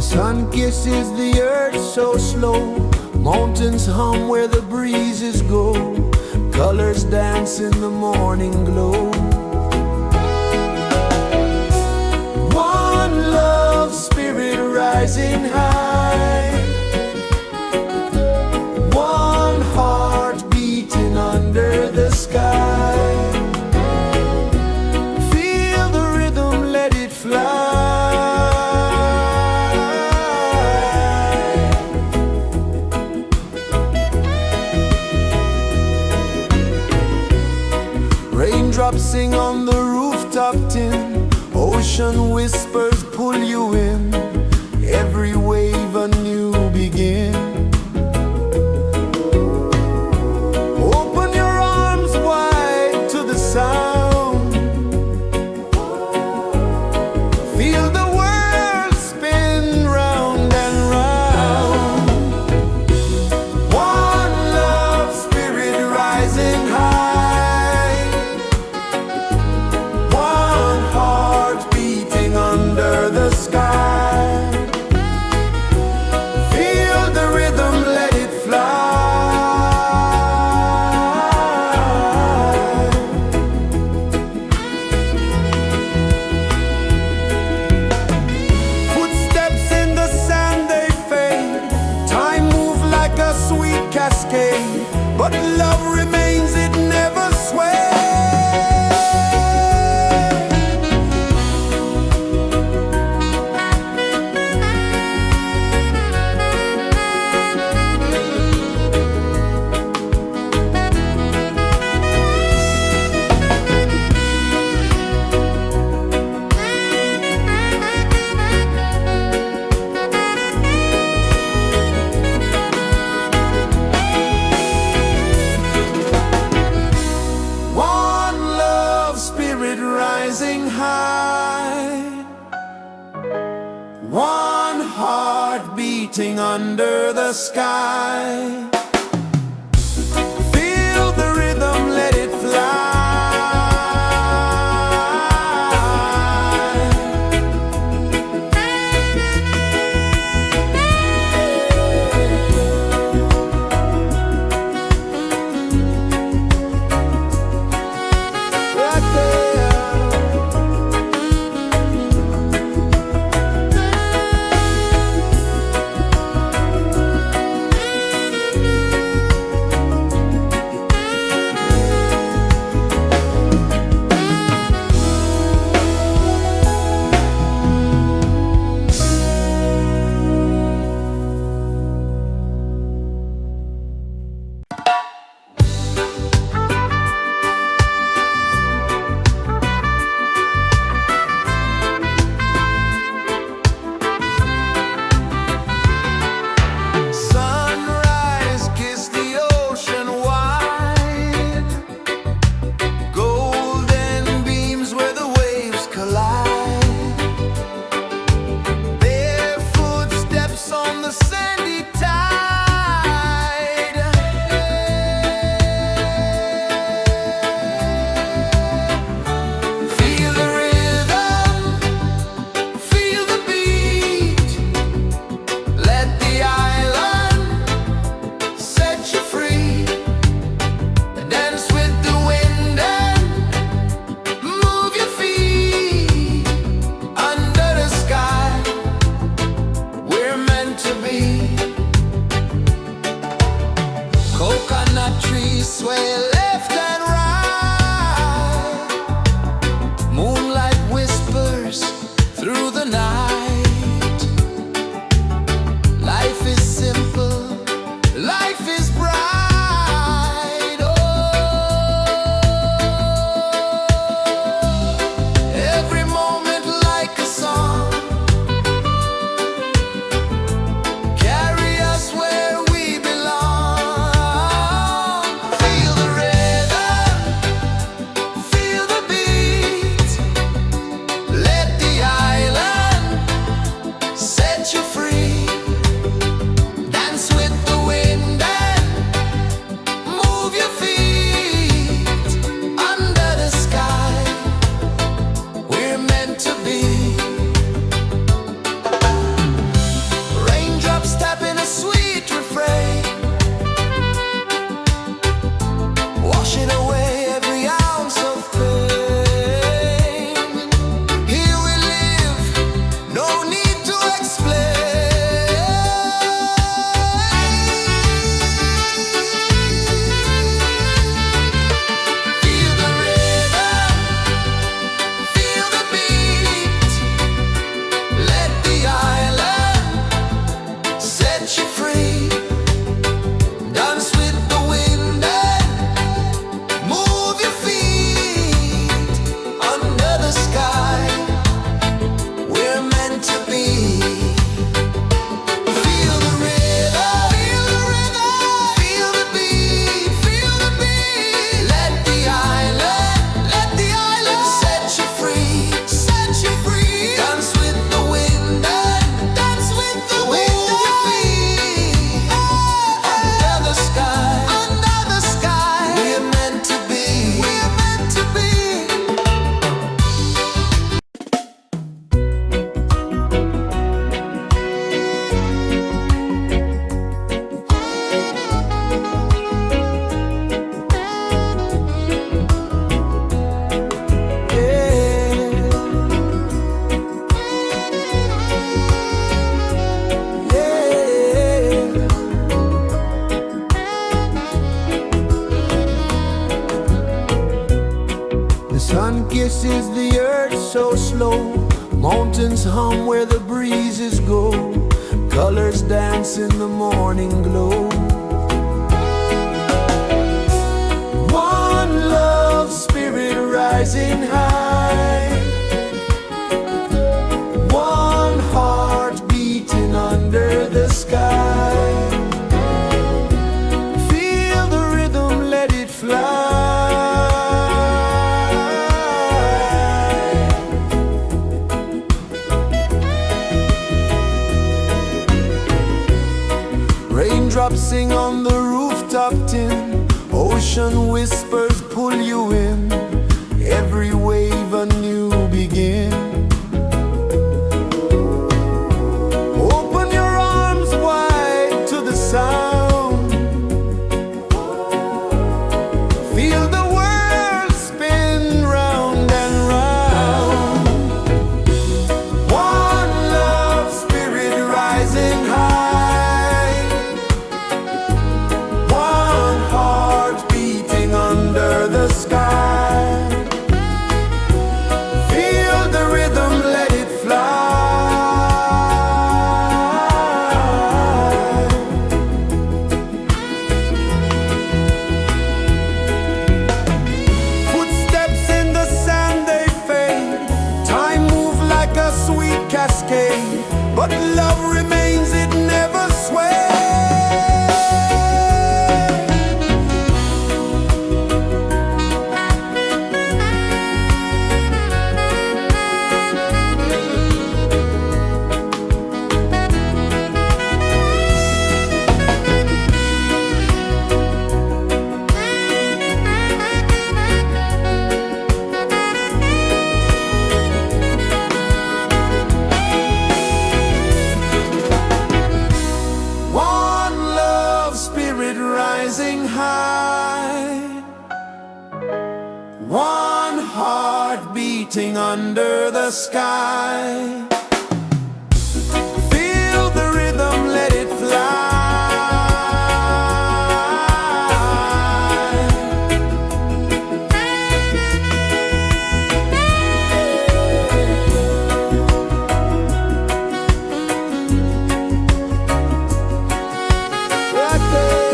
Sun kisses the earth so slow, mountains hum where the breezes go, colors dance in the morning glow. One love spirit rising high, one heart beating under the sky. Feel the rhythm, let it fly. Raindrops sing on the rooftop tin, ocean whispers pull you in, every wave a new begin. Open your arms wide to the sound, feel the world spin round and round. One love spirit rising high, one heart beating under the sky. Feel the rhythm, let it fly. Footsteps in the sand, they fade, time moves like a sweet cascade, but love remains, it never sways. One love spirit rising high, one heart beating under the sky. Feel the rhythm, let it fly. Right there. is the earth so slow. Mountains hum where the breezes go. Colors dance in the morning glow. One love spirit rising high. One heart beating under the sky. Feel the rhythm, let it fly. Raindrops sing on the rooftop tin. Ocean whispers pull you in. Every wave a new begin. Open your arms wide to the sound. Feel the world spin round and round. One love spirit rising high. One heart beating under the sky. Feel the rhythm, let it fly. Footsteps in the sand, they fade. Time moves like a sweet cascade, but love remains, it never sways. One love spirit rising high. One heart beating under the sky. Feel the rhythm, let it fly. Right there.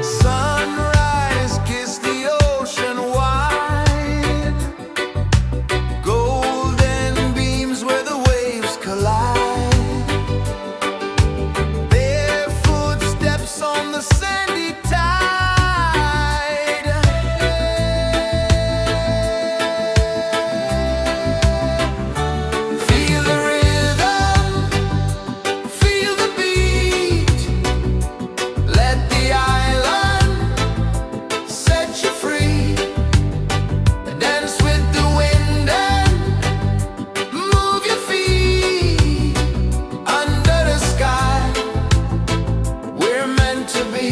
Sunrise, kiss the ocean wide. Golden beams where the waves collide. Barefoot steps on the sandy tide. Feel the rhythm, feel the beat. Let the island set you free. Dance with the wind and move your feet. Under the sky, we're meant to be.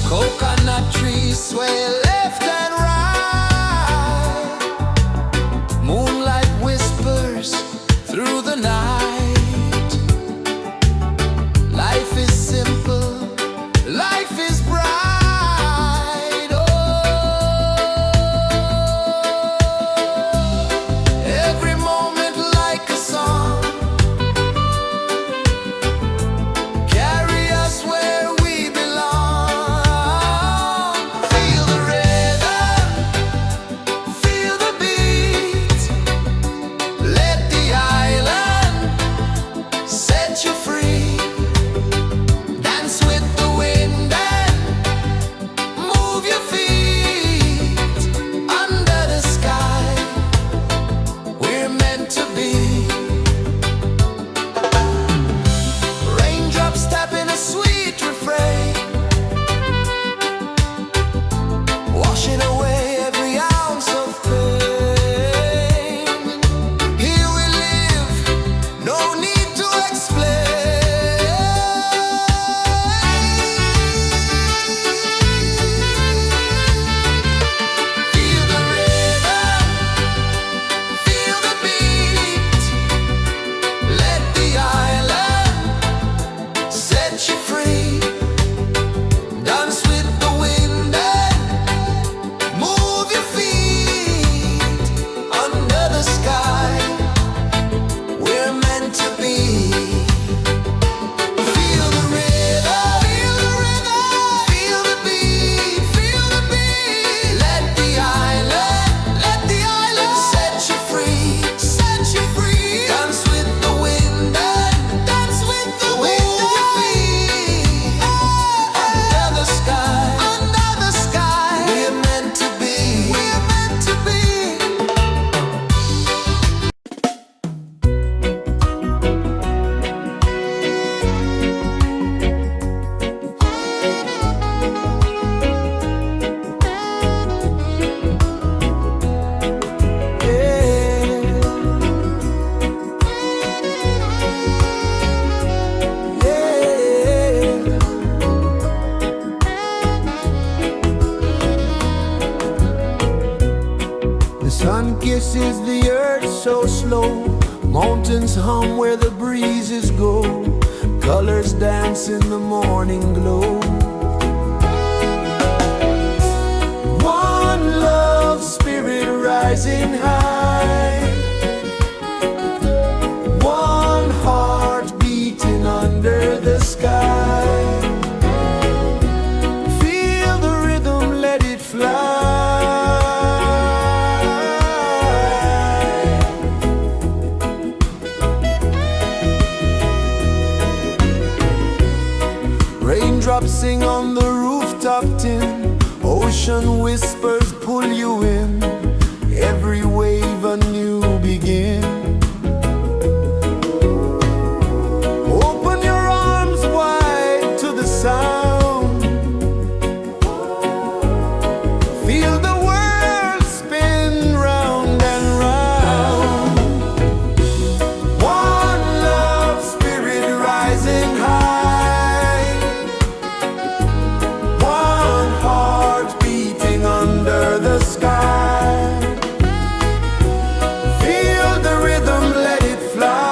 Coconut trees sway left and right. Moonlight whispers through the night. Life is simple, life is bright. Oh, every moment like a song. Carry us where we belong. Feel the rhythm, kisses the earth so slow. Mountains hum where the breezes go. Colors dance in the morning glow. One love spirit rising high. One heart beating under the sky. Feel the rhythm, let it fly. Raindrops sing on the rooftop tin. Ocean whispers pull you in. Every wave a new begin. Open your arms wide to the sound. Feel the world spin round and round. One love spirit rising high. One heart beating under the sky. Feel the rhythm, let it fly.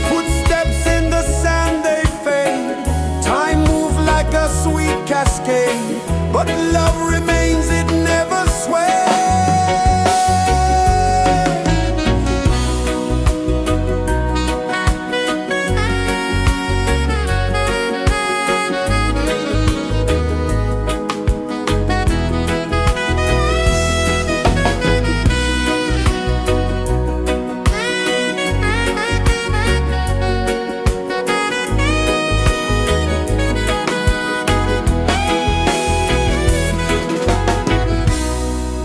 Footsteps in the sand, they fade. Time moves like a sweet cascade. But love remains, it never sways.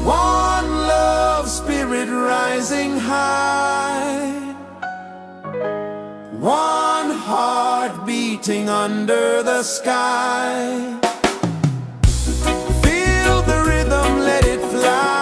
One love spirit rising high. One heart beating under the sky. Feel the rhythm, let it fly.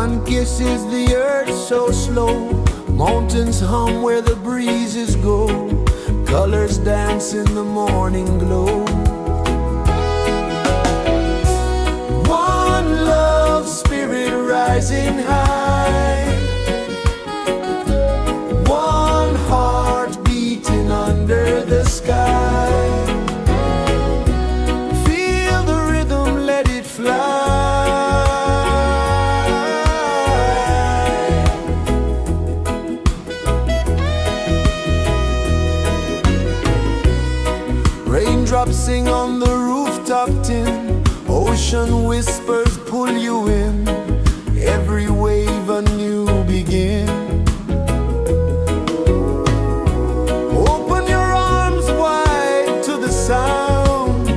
sun kisses the earth so slow. Mountains hum where the breezes go. Colors dance in the morning glow. One love spirit rising high. One heart beating under the sky. Feel the rhythm, let it fly. Raindrops sing on the rooftop tin. Ocean whispers pull you in. Every wave a new begin. Open your arms wide to the sound.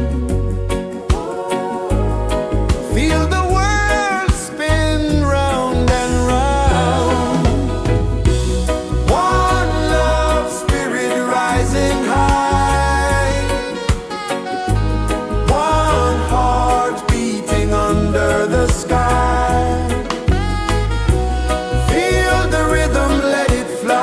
Feel the world spin round and round. One love spirit rising high. One heart beating under the sky. Feel the rhythm, let it fly.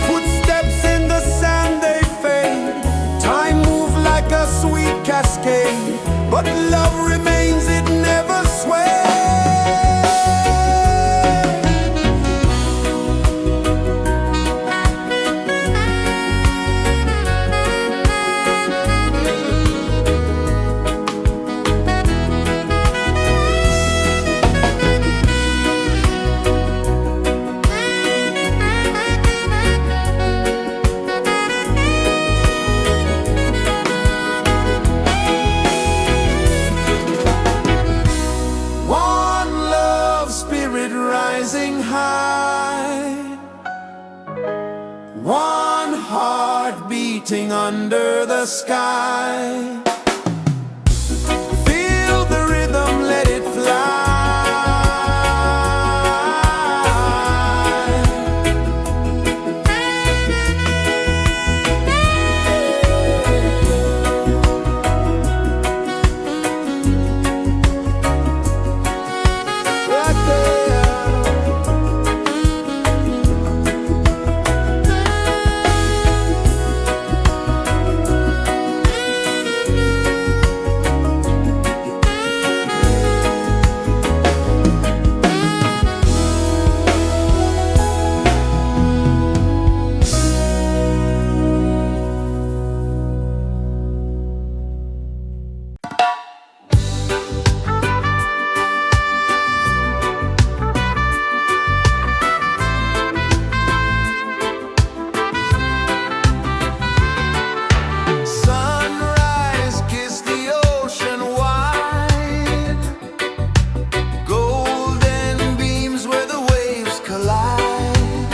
Footsteps in the sand, they fade. Time moves like a sweet cascade, but love remains, it never sways. One love spirit rising high. One heart beating under the sky. Feel the rhythm, let it fly. Right there. Sunrise, kiss the ocean wide. Golden beams where the waves collide.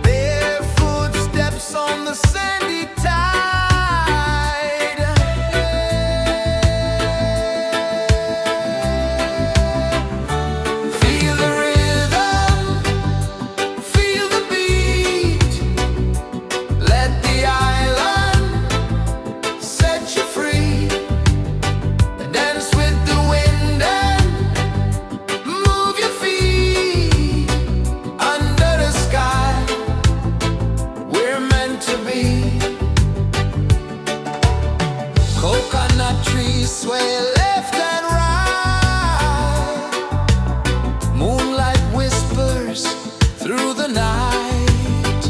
Bare footsteps on the sandy tide. Feel the rhythm, feel the beat. Let the island set you free. Dance with the wind and move your feet. Under the sky, we're meant to be. Coconut trees sway left and right. Moonlight whispers through the night.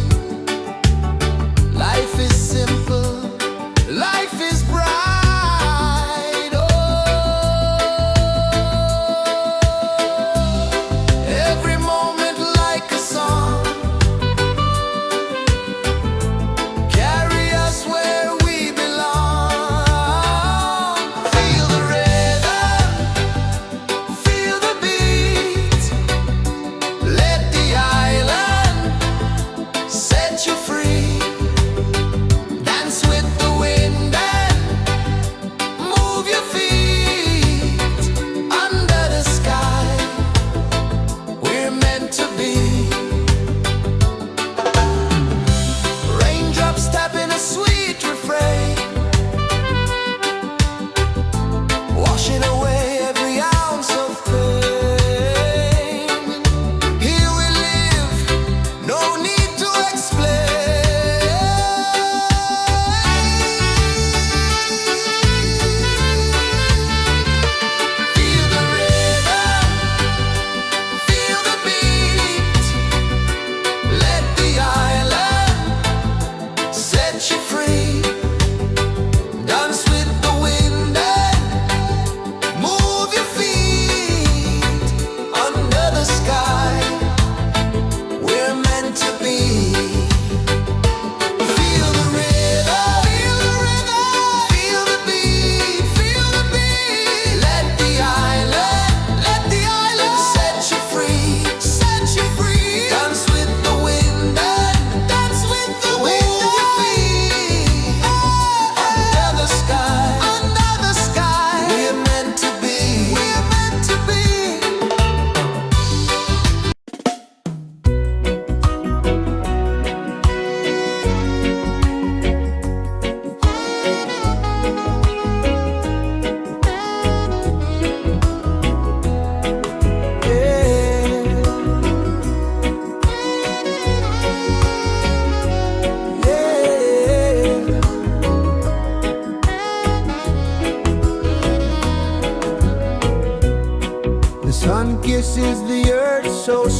Life is simple, life is bright. Oh, every moment like a song. Carry us where we belong. Feel the rhythm.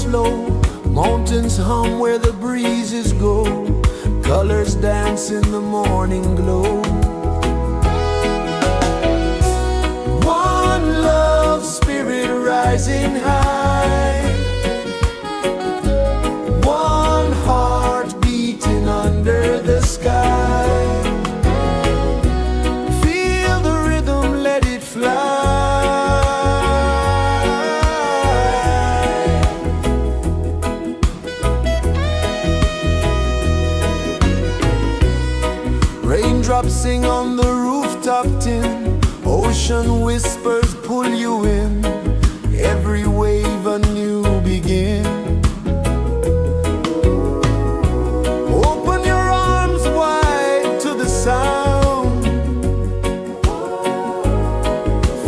flow, mountains hum where the breezes go, colors dance in the morning glow. One love, spirit rising high, one heart beating under the sky. Feel the rhythm, let it fly. Raindrops sing on the rooftop tin, ocean whispers pull you in, every wave a new begin. Open your arms wide to the sound,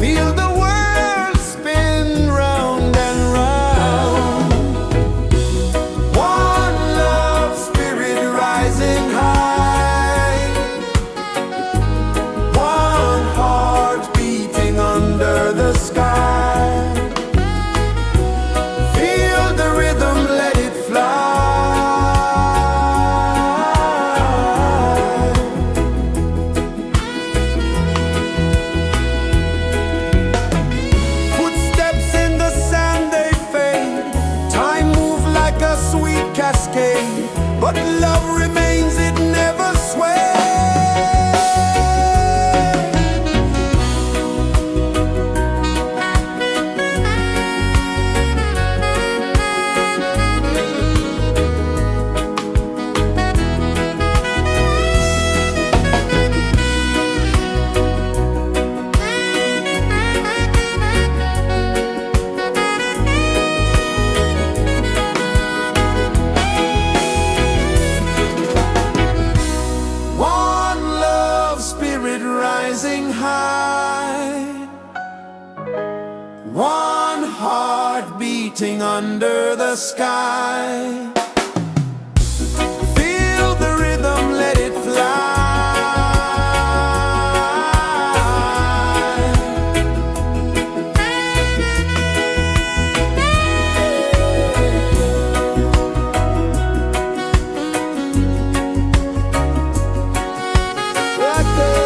feel the world spin round and round. One love, spirit rising high, one heart beating under the sky. Feel the rhythm, let it fly. Footsteps in the sand, they fade, time moves like a sweet cascade, but love remains, it never sways. One love, spirit rising high, one heart beating under the sky. Feel the rhythm, let it fly. Right there.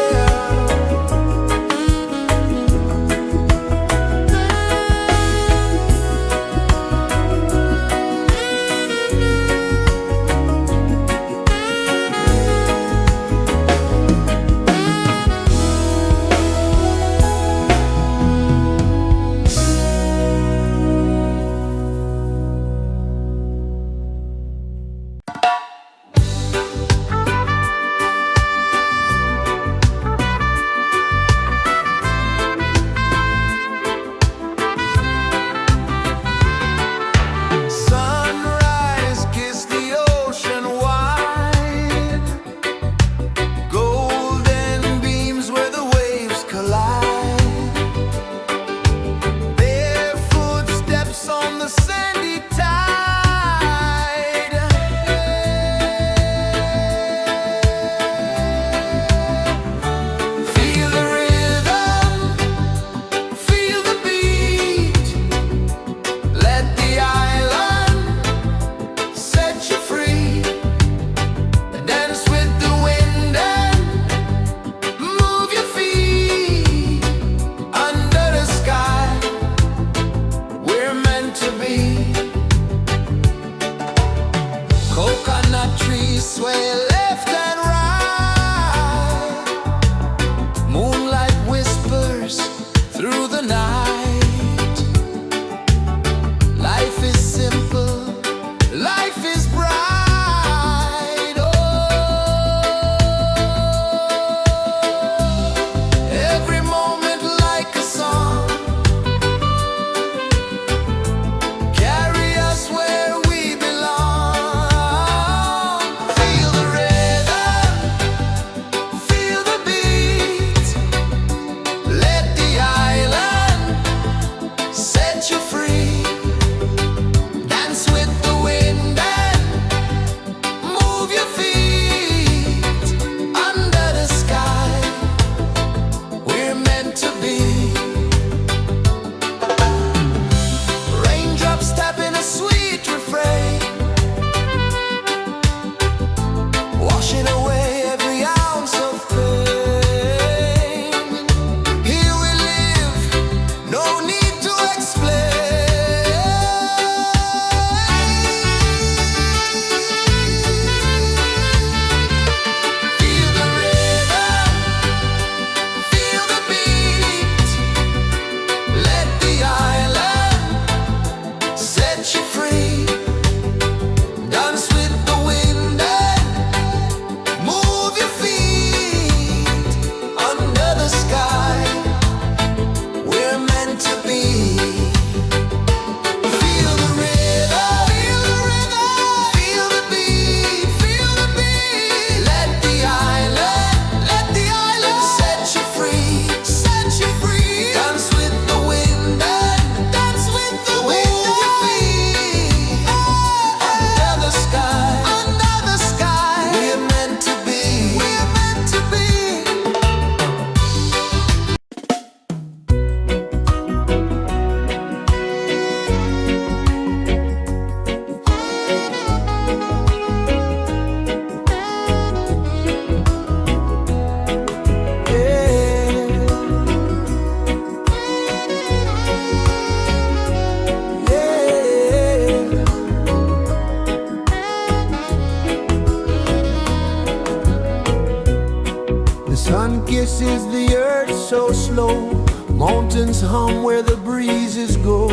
Sun kisses the earth so slow, mountains hum where the breezes go,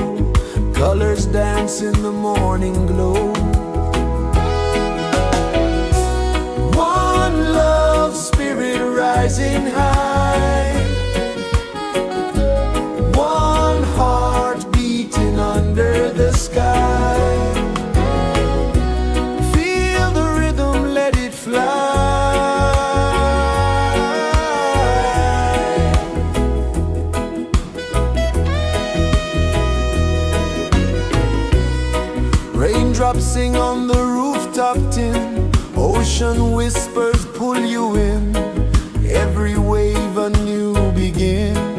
colors dance in the morning glow. One love spirit rising high, one heart beating under the sky. Feel the rhythm, let it fly. Raindrops sing on the rooftop tin, ocean whispers pull you in, every wave a new begin.